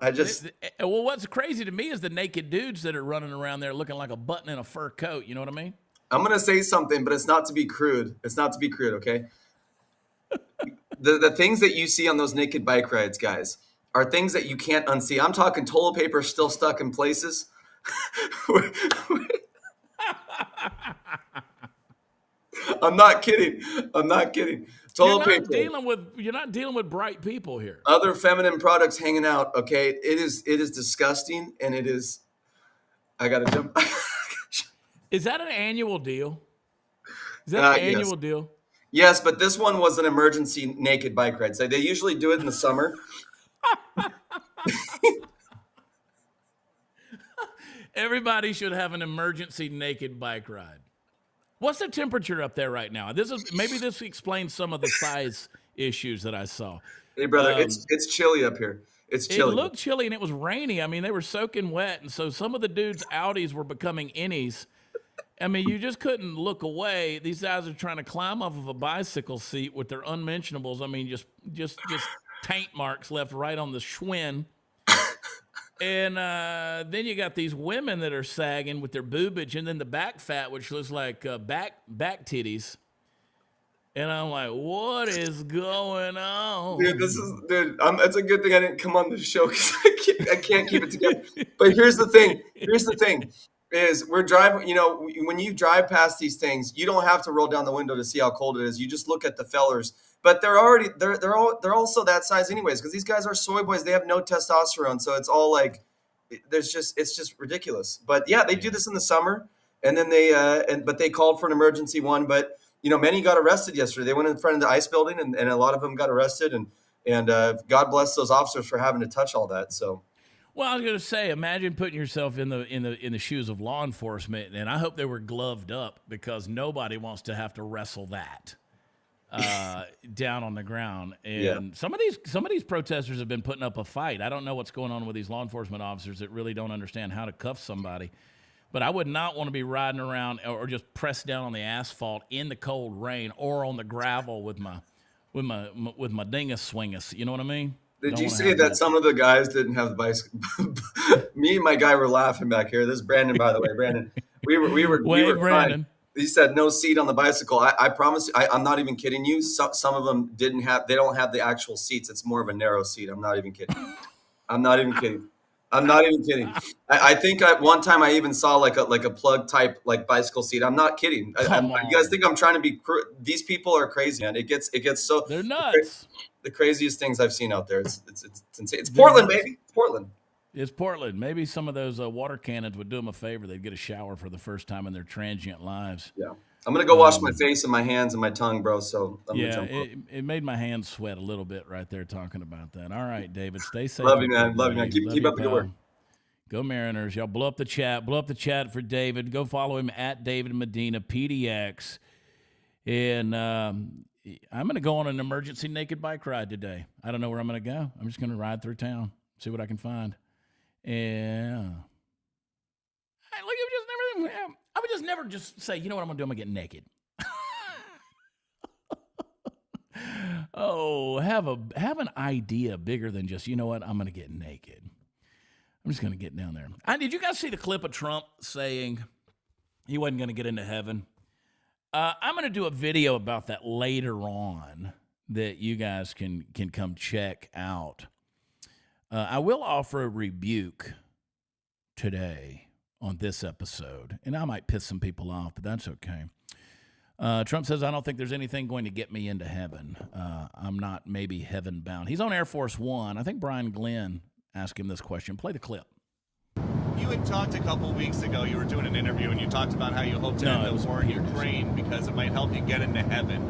well, what's crazy to me is the naked dudes that are running around there looking like a button in a fur coat. You know what I mean? I'm going to say something, but it's not to be crude. It's not to be crude, okay? The things that you see on those naked bike rides, guys, are things that you can't unsee. I'm talking toilet paper still stuck in places. I'm not kidding. Toilet paper. You're not dealing with bright people here. Other feminine products hanging out, okay? It is disgusting, and it is. I got to jump. Is that an annual deal? Is that an annual deal? Yes, but this one was an emergency naked bike ride. So they usually do it in the summer. Everybody should have an emergency naked bike ride. What's the temperature up there right now? Maybe this explains some of the size issues that I saw. Hey, brother, it's chilly up here. It's chilly. It looked chilly, and it was rainy. I mean, they were soaking wet, and so some of the dudes' Audis were becoming innies. I mean, you just couldn't look away. These guys are trying to climb off of a bicycle seat with their unmentionables. I mean, just taint marks left right on the Schwinn. And then you got these women that are sagging with their boobage, and then the back fat, which looks like back titties. And I'm like, what is going on? Dude, it's a good thing I didn't come on the show because I can't keep it together. But here's the thing. Is we're driving, you know, when you drive past these things, you don't have to roll down the window to see how cold it is. You just look at the fellers. But they're also that size anyways, because these guys are soy boys. They have no testosterone. So it's all like it's just ridiculous. But yeah, they do this in the summer, and then but they called for an emergency one. But you know, many got arrested yesterday. They went in front of the ICE building, and a lot of them got arrested. And God bless those officers for having to touch all that. So. Well, I was going to say, imagine putting yourself in the shoes of law enforcement, and I hope they were gloved up because nobody wants to have to wrestle that. down on the ground. Yeah. And some of these protesters have been putting up a fight. I don't know what's going on with these law enforcement officers that really don't understand how to cuff somebody. But I would not want to be riding around or just pressed down on the asphalt in the cold rain or on the gravel with my dingus swingus. You know what I mean? Did Don't you wanna say have that some of the guys didn't have the bicycle? Me and my guy were laughing back here. This is Brandon, by the way. Brandon, we were Brandon. fine. He said no seat on the bicycle. I promise you, I'm not even kidding you. Some of them they don't have the actual seats. It's more of a narrow seat. I'm not even kidding. I'm not even kidding. I think one time I even saw like a plug type like bicycle seat. I'm not kidding. You guys think I'm trying to be? These people are crazy, man. It gets so. They're nuts. The craziest things I've seen out there. It's insane. It's Portland, baby. It's Portland. It's Portland. Maybe some of those water cannons would do them a favor. They'd get a shower for the first time in their transient lives. Yeah. I'm going to go wash my face and my hands and my tongue, bro. So I'm going to jump up. It made my hands sweat a little bit right there talking about that. All right, David, stay safe. Love you, man. Love you, man. Keep up the good work. Go Mariners. Y'all blow up the chat. Blow up the chat for David. Go follow him at David Medina, PDX. And I'm going to go on an emergency naked bike ride today. I don't know where I'm going to go. I'm just going to ride through town, see what I can find. And I would just never just say, you know what I'm going to do? I'm going to get naked. Oh, have an idea bigger than just, you know what? I'm going to get naked. I'm just going to get down there. Did you guys see the clip of Trump saying he wasn't going to get into heaven? I'm going to do a video about that later on that you guys can come check out. I will offer a rebuke today on this episode, and I might piss some people off, but that's okay. Trump says, I don't think there's anything going to get me into heaven. I'm not maybe heaven bound. He's on Air Force One. I think Brian Glenn asked him this question. Play the clip. You had talked a couple weeks ago, you were doing an interview, and you talked about how you hope to end the war in Ukraine because it might help you get into heaven.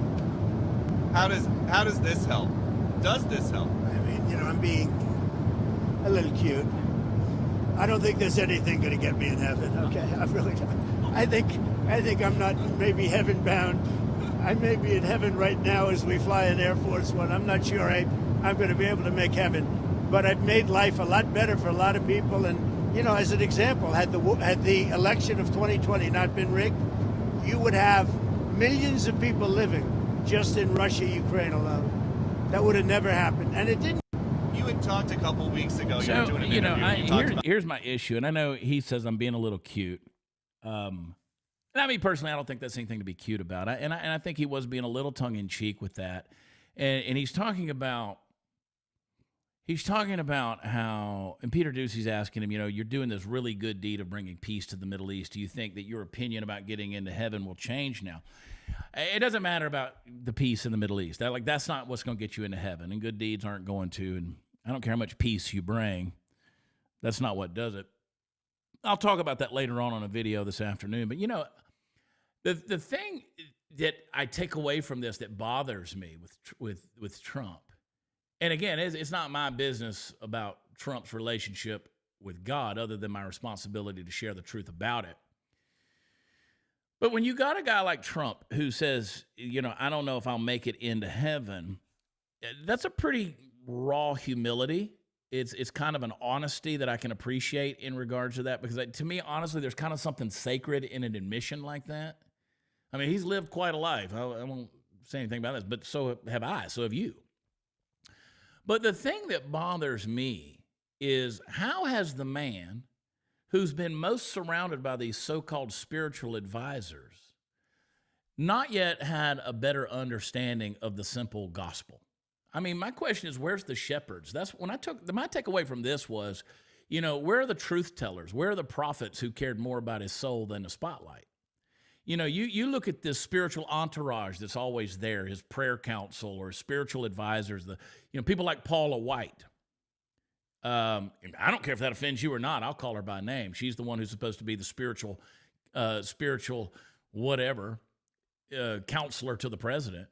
How does this help? Does this help? I mean, I'm being a little cute. I don't think there's anything going to get me in heaven, okay? I really don't. I think I'm not maybe heaven bound. I may be in heaven right now as we fly in Air Force One. I'm not sure I'm going to be able to make heaven. But I've made life a lot better for a lot of people. And, as an example, had the election of 2020 not been rigged, you would have millions of people living just in Russia, Ukraine alone. That would have never happened. And it didn't. You had talked a couple weeks ago, you were doing an interview. And you talked about here's my issue. And I know he says I'm being a little cute. And I mean, personally, I don't think that's anything to be cute about. And I think he was being a little tongue-in-cheek with that. And he's talking about how, and Peter Ducey's asking him, you're doing this really good deed of bringing peace to the Middle East. Do you think that your opinion about getting into heaven will change now? It doesn't matter about the peace in the Middle East. That's not what's going to get you into heaven, and good deeds aren't going to. And I don't care how much peace you bring. That's not what does it. I'll talk about that later on a video this afternoon. But, the thing that I take away from this that bothers me with Trump, and again, it's not my business about Trump's relationship with God other than my responsibility to share the truth about it. But when you got a guy like Trump who says, I don't know if I'll make it into heaven, that's a pretty raw humility. It's kind of an honesty that I can appreciate in regards to that, because to me, honestly, there's kind of something sacred in an admission like that. I mean, he's lived quite a life. I won't say anything about this, but so have I, so have you. But the thing that bothers me is, how has the man who's been most surrounded by these so-called spiritual advisors not yet had a better understanding of the simple gospel? I mean, my question is, where's the shepherds? That's when my takeaway from this was, where are the truth tellers? Where are the prophets who cared more about his soul than the spotlight? You look at this spiritual entourage that's always there, his prayer council or spiritual advisors, people like Paula White. I don't care if that offends you or not. I'll call her by name. She's the one who's supposed to be the spiritual whatever, counselor to the president.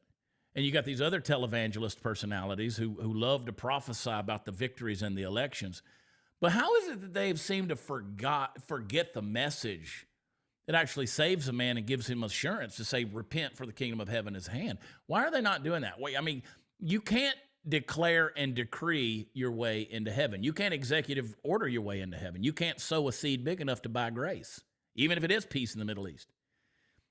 And you got these other televangelist personalities who love to prophesy about the victories in the elections. But how is it that they've seemed to forget the message It actually saves a man and gives him assurance to say, repent, for the kingdom of heaven is at hand. Why are they not doing that? Wait, I mean, you can't declare and decree your way into heaven. You can't executive order your way into heaven. You can't sow a seed big enough to buy grace, even if it is peace in the Middle East.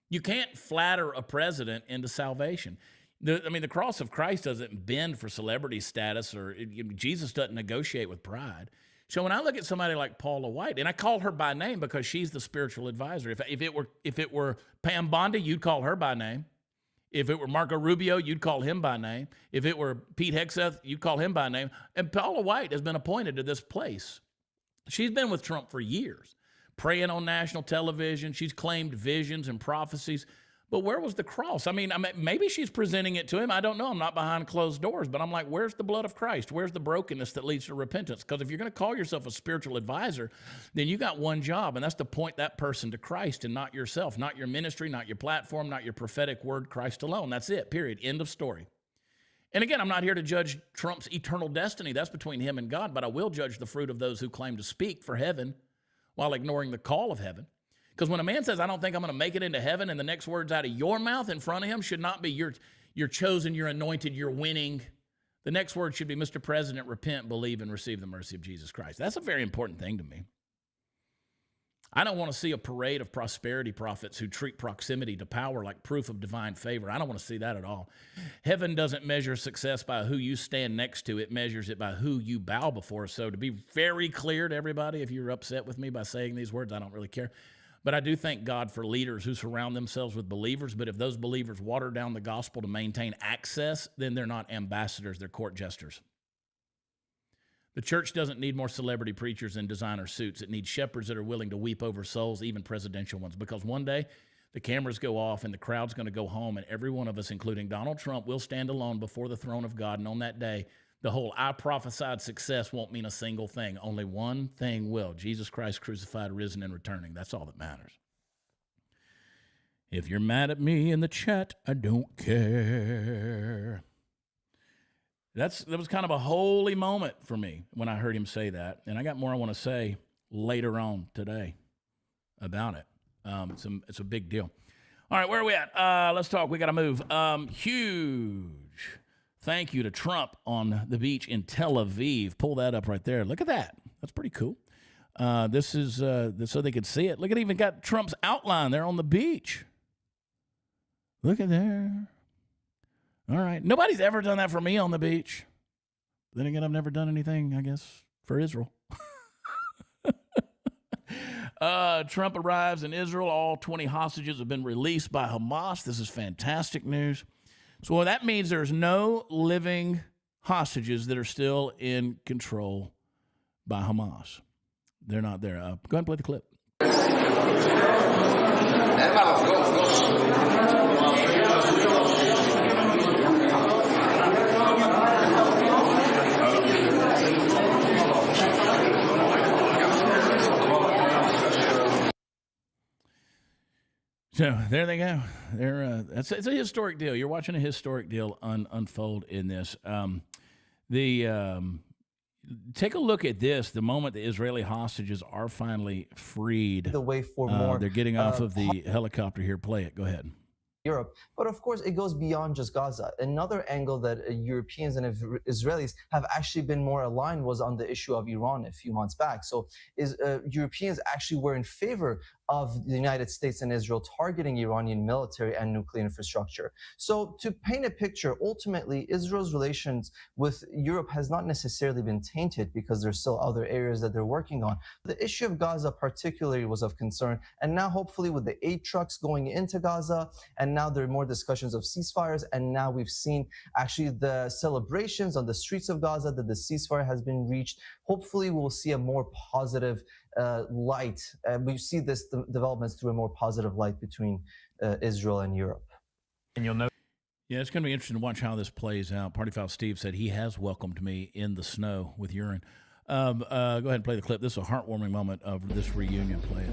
You can't flatter a president into salvation. The cross of Christ doesn't bend for celebrity status, or Jesus doesn't negotiate with pride. So when I look at somebody like Paula White, and I call her by name because she's the spiritual advisor. If it were Pam Bondi, you'd call her by name. If it were Marco Rubio, you'd call him by name. If it were Pete Hegseth, you'd call him by name. And Paula White has been appointed to this place. She's been with Trump for years, praying on national television. She's claimed visions and prophecies. But where was the cross? I mean, maybe she's presenting it to him. I don't know. I'm not behind closed doors. But I'm like, where's the blood of Christ? Where's the brokenness that leads to repentance? Because if you're going to call yourself a spiritual advisor, then you got one job, and that's to point that person to Christ and not yourself, not your ministry, not your platform, not your prophetic word, Christ alone. That's it, period. End of story. And again, I'm not here to judge Trump's eternal destiny. That's between him and God. But I will judge the fruit of those who claim to speak for heaven while ignoring the call of heaven. Because when a man says, I don't think I'm going to make it into heaven, and the next words out of your mouth in front of him should not be, you're chosen, you're anointed, you're winning. The next word should be, Mr. President, repent, believe, and receive the mercy of Jesus Christ. That's a very important thing to me. I don't want to see a parade of prosperity prophets who treat proximity to power like proof of divine favor. I don't want to see that at all. Heaven doesn't measure success by who you stand next to. It measures it by who you bow before. So to be very clear to everybody, if you're upset with me by saying these words, I don't really care. But I do thank God for leaders who surround themselves with believers. But if those believers water down the gospel to maintain access, then they're not ambassadors, they're court jesters. The church doesn't need more celebrity preachers in designer suits. It needs shepherds that are willing to weep over souls, even presidential ones. Because one day, the cameras go off and the crowd's going to go home, and every one of us, including Donald Trump, will stand alone before the throne of God. And on that day, the whole I prophesied success won't mean a single thing. Only one thing will. Jesus Christ crucified, risen, and returning. That's all that matters. If you're mad at me in the chat, I don't care. That was kind of a holy moment for me when I heard him say that. And I got more I want to say later on today about it. It's a big deal. All right, where are we at? Let's talk. We got to move. Huge thank you to Trump on the beach in Tel Aviv. Pull that up right there. Look at that. That's pretty cool. This is so they could see it. Look at it, even got Trump's outline there on the beach. Look at there. All right. Nobody's ever done that for me on the beach. Then again, I've never done anything, I guess, for Israel. Trump arrives in Israel. All 20 hostages have been released by Hamas. This is fantastic news. So that means there's no living hostages that are still in control by Hamas. They're not there. Go ahead and play the clip. So there they go. It's a historic deal. You're watching a historic deal unfold in this. Take a look at this. The moment the Israeli hostages are finally freed, the way for more. They're getting off of the helicopter here. Play it. Go ahead. Europe. But of course, it goes beyond just Gaza. Another angle that Europeans and Israelis have actually been more aligned was on the issue of Iran a few months back. So Europeans actually were in favor of the United States and Israel targeting Iranian military and nuclear infrastructure. So to paint a picture, ultimately, Israel's relations with Europe has not necessarily been tainted because there's still other areas that they're working on. The issue of Gaza particularly was of concern. And now hopefully with the aid trucks going into Gaza, and now there are more discussions of ceasefires, and now we've seen actually the celebrations on the streets of Gaza that the ceasefire has been reached. Hopefully we'll see a more positive light. We see this developments through a more positive light between Israel and Europe. And you'll know. Yeah, it's going to be interesting to watch how this plays out. Party Foul Steve said he has welcomed me in the snow with urine. Go ahead and play the clip. This is a heartwarming moment of this reunion. Play it.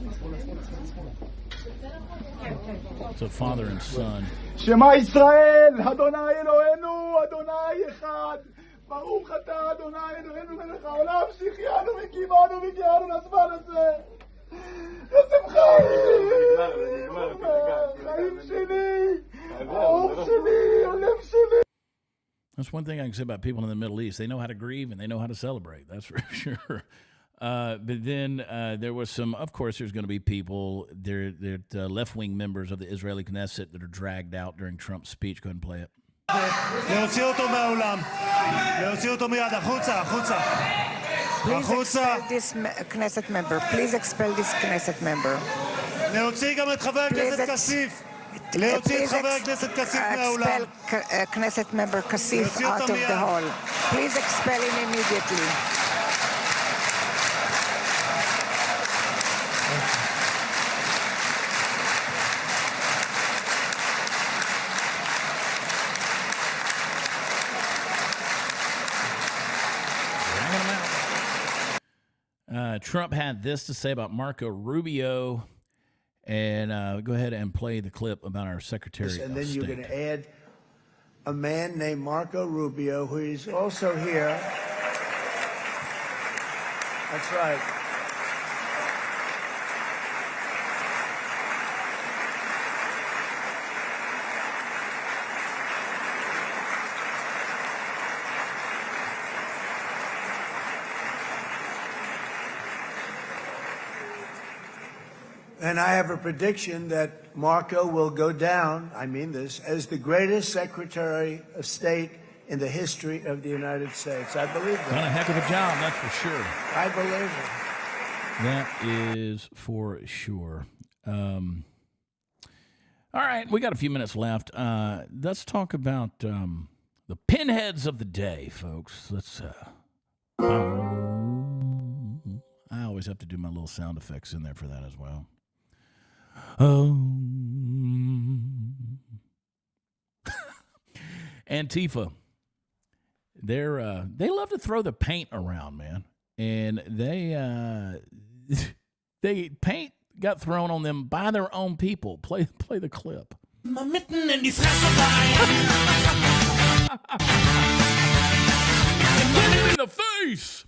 So father and son. Shema Yisrael, Adonai Eloheinu, Adonai Echad. Baruch atah Adonai Eloheinu melech haolam, שהחיינו וקיימנו והגיענו לזמן הזה. יוסף חיים! החיים שלי! האור שלי! הלב שלי! That's one thing I can say about people in the Middle East. They know how to grieve and they know how to celebrate. That's for sure. But then there was some, of course, there's going to be people, they're left-wing members of the Israeli Knesset that are dragged out during Trump's speech. Go ahead and play it. להוציא אותו מהאולם. להוציא אותו מיד, החוצה, החוצה. Please expel this Knesset member. Please expel this Knesset member. להוציא גם את חבר הכנסת כסיף. להוציא את חבר הכנסת כסיף מהאולם. Expel Knesset member Kasif out of the hall. Please expel him immediately. Trump had this to say about Marco Rubio, and go ahead and play the clip about our Secretary of State. And then you're going to add a man named Marco Rubio, who is also here. That's right. And I have a prediction that Marco will go down, I mean this, as the greatest Secretary of State in the history of the United States. I believe that. Done a heck of a job, that's for sure. I believe it. That is for sure. All right, we got a few minutes left. Let's talk about the pinheads of the day, folks. Let's. I always have to do my little sound effects in there for that as well. Antifa. They love to throw the paint around, man, and they paint got thrown on them by their own people. Play the clip. Take it in the face.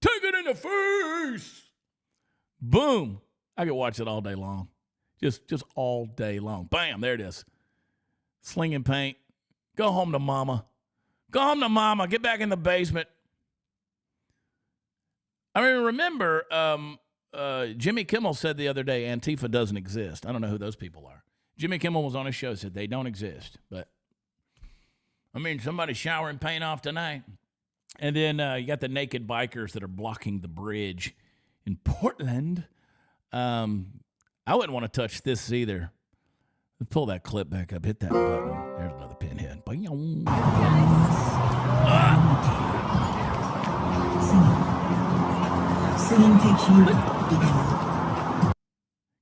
Take it in the face. Boom. I could watch it all day long. Just all day long. Bam, there it is. Slinging paint. Go home to mama. Go home to mama. Get back in the basement. I mean, remember, Jimmy Kimmel said the other day, Antifa doesn't exist. I don't know who those people are. Jimmy Kimmel was on his show, said they don't exist. But, I mean, somebody's showering paint off tonight. And then you got the naked bikers that are blocking the bridge in Portland. I wouldn't want to touch this either. Let's pull that clip back up. Hit that button. There's another pinhead.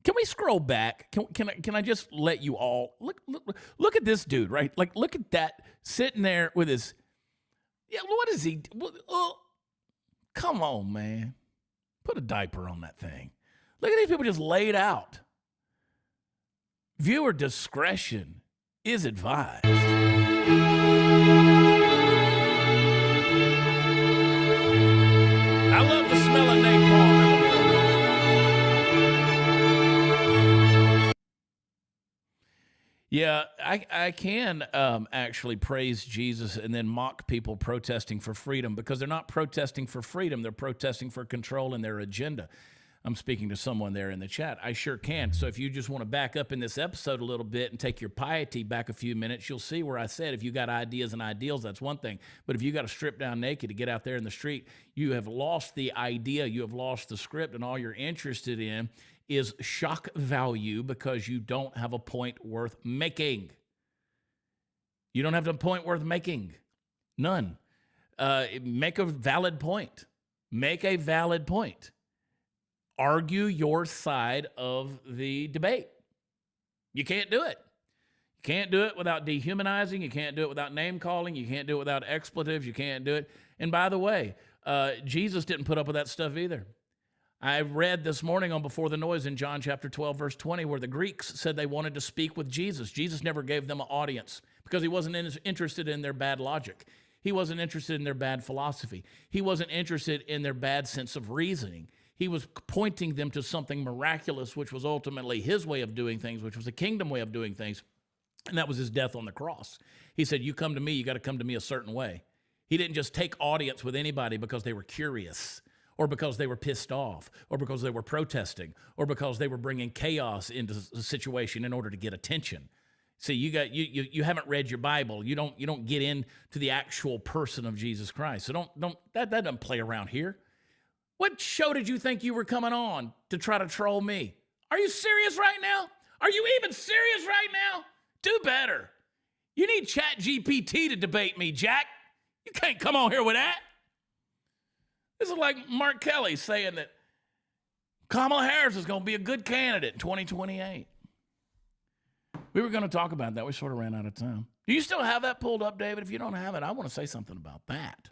Can we scroll back? Can I just let you all look at this dude, right? Like, look at that sitting there with his. Yeah, what is he? Come on, man. Put a diaper on that thing. Look at these people just laid out. Viewer discretion is advised. I love the smell of napalm. Yeah, I can actually praise Jesus and then mock people protesting for freedom, because they're not protesting for freedom. They're protesting for control and their agenda. I'm speaking to someone there in the chat. I sure can. So if you just want to back up in this episode a little bit and take your piety back a few minutes, you'll see where I said if you got ideas and ideals, that's one thing. But if you got to strip down naked to get out there in the street, you have lost the idea, you have lost the script, and all you're interested in is shock value because you don't have a point worth making. You don't have a point worth making. None. Make a valid point. Make a valid point. Argue your side of the debate. You can't do it. You can't do it without dehumanizing. You can't do it without name calling. You can't do it without expletives. You can't do it. And by the way, Jesus didn't put up with that stuff either. I read this morning on Before the Noise in John chapter 12, verse 20, where the Greeks said they wanted to speak with Jesus. Jesus never gave them an audience because he wasn't interested in their bad logic. He wasn't interested in their bad philosophy. He wasn't interested in their bad sense of reasoning. He was pointing them to something miraculous, which was ultimately his way of doing things, which was a kingdom way of doing things. And that was his death on the cross. He said, you come to me, you got to come to me a certain way. He didn't just take audience with anybody because they were curious, or because they were pissed off, or because they were protesting, or because they were bringing chaos into the situation in order to get attention. See, you haven't read your Bible. You don't get into the actual person of Jesus Christ. So that doesn't play around here. What show did you think you were coming on to try to troll me? Are you serious right now? Are you even serious right now? Do better. You need ChatGPT to debate me, Jack. You can't come on here with that. This is like Mark Kelly saying that Kamala Harris is going to be a good candidate in 2028. We were going to talk about that. We sort of ran out of time. Do you still have that pulled up, David? If you don't have it, I want to say something about that.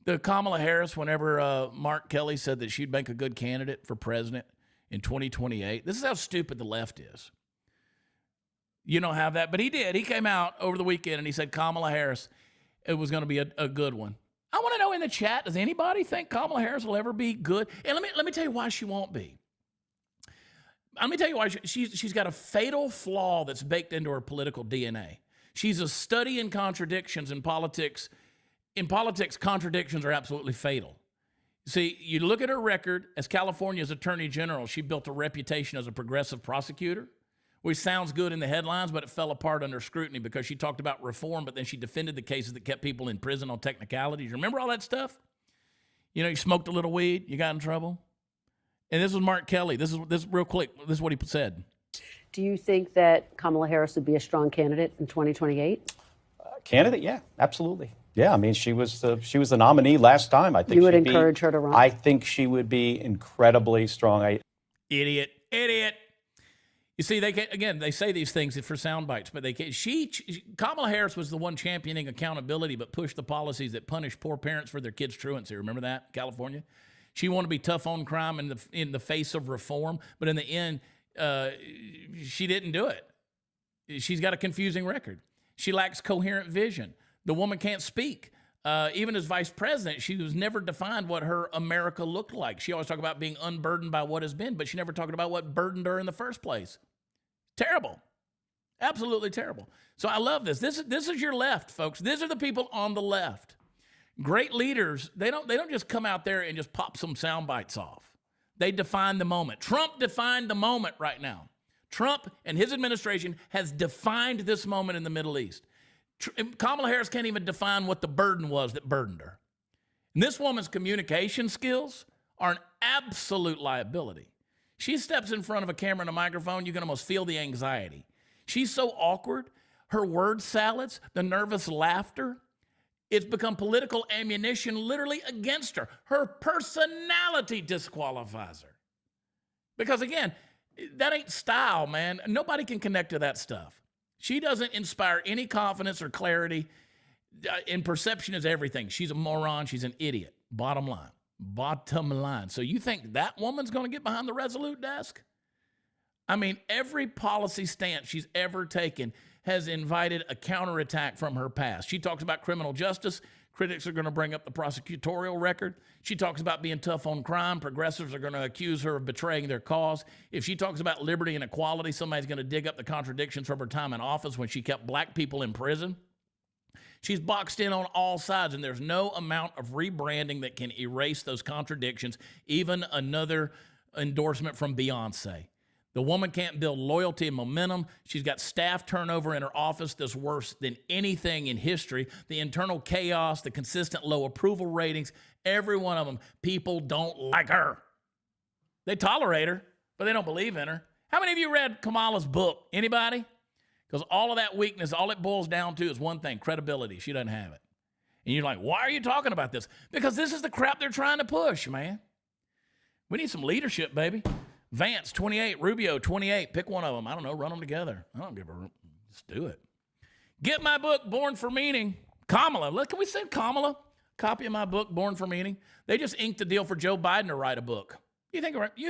The Kamala Harris, whenever Mark Kelly said that she'd make a good candidate for president in 2028, this is how stupid the left is. You don't have that, but he did. He came out over the weekend and he said Kamala Harris, it was going to be a good one. I want to know in the chat, does anybody think Kamala Harris will ever be good? And let me tell you why she won't be. Let me tell you why she's got a fatal flaw that's baked into her political DNA. She's a study in contradictions in politics. In politics, contradictions are absolutely fatal. See, you look at her record as California's Attorney General, she built a reputation as a progressive prosecutor, which sounds good in the headlines, but it fell apart under scrutiny because she talked about reform, but then she defended the cases that kept people in prison on technicalities. You remember all that stuff? You know, you smoked a little weed, you got in trouble. And this was Mark Kelly. This is real quick. This is what he said. Do you think that Kamala Harris would be a strong candidate in 2028? Candidate? Yeah, absolutely. Yeah, I mean, she was the nominee last time. I think you would encourage her to run. I think she would be incredibly strong. Idiot. You see, they say these things for sound bites, but they can't. Kamala Harris was the one championing accountability, but pushed the policies that punish poor parents for their kids' truancy. Remember that, California? She wanted to be tough on crime in the face of reform, but in the end, she didn't do it. She's got a confusing record. She lacks coherent vision. The woman can't speak. Even as vice president, she was never defined what her America looked like. She always talked about being unburdened by what has been, but she never talked about what burdened her in the first place. Terrible. Absolutely terrible. So I love this. This is your left, folks. These are the people on the left. Great leaders, they don't just come out there and just pop some sound bites off. They define the moment. Trump defined the moment right now. Trump and his administration has defined this moment in the Middle East. Kamala Harris can't even define what the burden was that burdened her. And this woman's communication skills are an absolute liability. She steps in front of a camera and a microphone, you can almost feel the anxiety. She's so awkward. Her word salads, the nervous laughter, it's become political ammunition literally against her. Her personality disqualifies her. Because again, that ain't style, man. Nobody can connect to that stuff. She doesn't inspire any confidence or clarity. And perception is everything. She's a moron. She's an idiot. Bottom line. So you think that woman's going to get behind the Resolute desk? I mean, every policy stance she's ever taken has invited a counterattack from her past. She talks about criminal justice. Critics are going to bring up the prosecutorial record. She talks about being tough on crime. Progressives are going to accuse her of betraying their cause. If she talks about liberty and equality, somebody's going to dig up the contradictions from her time in office when she kept black people in prison. She's boxed in on all sides, and there's no amount of rebranding that can erase those contradictions, even another endorsement from Beyonce. The woman can't build loyalty and momentum. She's got staff turnover in her office that's worse than anything in history. The internal chaos, the consistent low approval ratings, every one of them, people don't like her. They tolerate her, but they don't believe in her. How many of you read Kamala's book? Anybody? Because all of that weakness, all it boils down to is one thing, credibility. She doesn't have it. And you're like, why are you talking about this? Because this is the crap they're trying to push, man. We need some leadership, baby. Vance, 28. Rubio, 28. Pick one of them. I don't know. Run them together. I don't give a... Just do it. Get my book, Born for Meaning. Kamala. Look, can we send Kamala a copy of my book, Born for Meaning? They just inked the deal for Joe Biden to write a book. You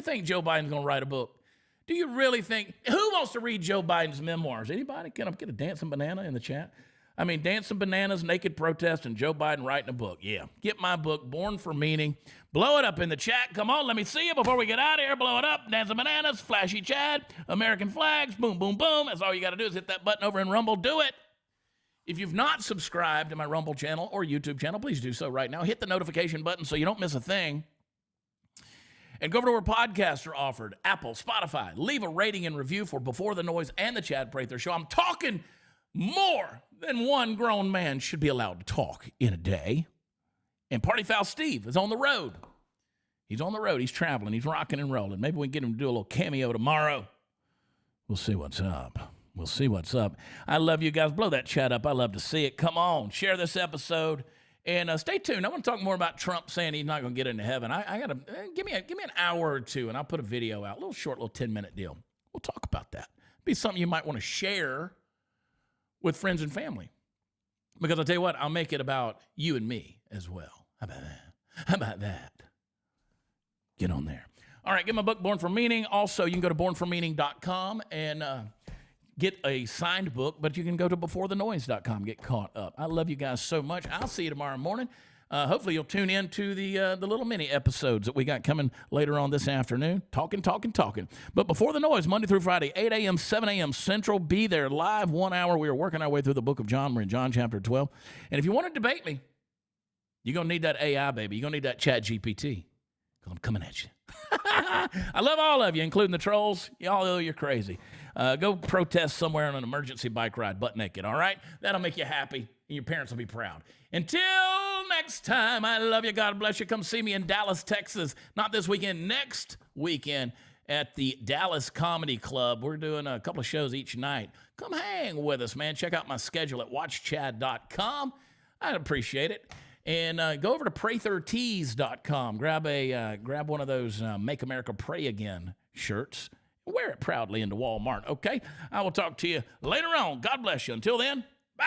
think Joe Biden's going to write a book? Do you really think... Who wants to read Joe Biden's memoirs? Anybody? Can I get a dancing banana in the chat? I mean, dancing bananas, naked protest, and Joe Biden writing a book. Yeah, get my book, Born for Meaning. Blow it up in the chat. Come on, let me see it before we get out of here. Blow it up. Dancing bananas, flashy Chad, American flags, boom, boom, boom. That's all you got to do is hit that button over in Rumble. Do it. If you've not subscribed to my Rumble channel or YouTube channel, please do so right now. Hit the notification button so you don't miss a thing. And go over to where podcasts are offered, Apple, Spotify. Leave a rating and review for Before the Noise and the Chad Prather Show. I'm talking more than one grown man should be allowed to talk in a day. And Party Foul Steve is on the road. He's on the road. He's traveling. He's rocking and rolling. Maybe we can get him to do a little cameo tomorrow. We'll see what's up. We'll see what's up. I love you guys. Blow that chat up. I love to see it. Come on. Share this episode. And stay tuned. I want to talk more about Trump saying he's not going to get into heaven. I got to give me an hour or two, and I'll put a video out. A little short, little 10-minute deal. We'll talk about that. Be something you might want to share with friends and family. Because I'll tell you what, I'll make it about you and me as well. How about that? How about that? Get on there. All right, get my book, Born for Meaning. Also, you can go to bornformeaning.com and get a signed book, but you can go to beforethenoise.com, get caught up. I love you guys so much. I'll see you tomorrow morning. Hopefully you'll tune in to the little mini episodes that we got coming later on this afternoon. Talking. But Before the Noise, Monday through Friday, 8 a.m., 7 a.m. Central. Be there live 1 hour. We are working our way through the book of John. We're in John chapter 12. And if you want to debate me, you're going to need that AI, baby. You're going to need that Chat GPT. I'm coming at you. I love all of you, including the trolls. Y'all know you're crazy. Go protest somewhere on an emergency bike ride, butt naked, all right? That'll make you happy, and your parents will be proud. Until next time, I love you. God bless you. Come see me in Dallas, Texas. Not this weekend, next weekend at the Dallas Comedy Club. We're doing a couple of shows each night. Come hang with us, man. Check out my schedule at watchchad.com. I'd appreciate it. And go over to prathertees.com. Grab one of those Make America Pray Again shirts. Wear it proudly into Walmart, okay? I will talk to you later on. God bless you. Until then, bye.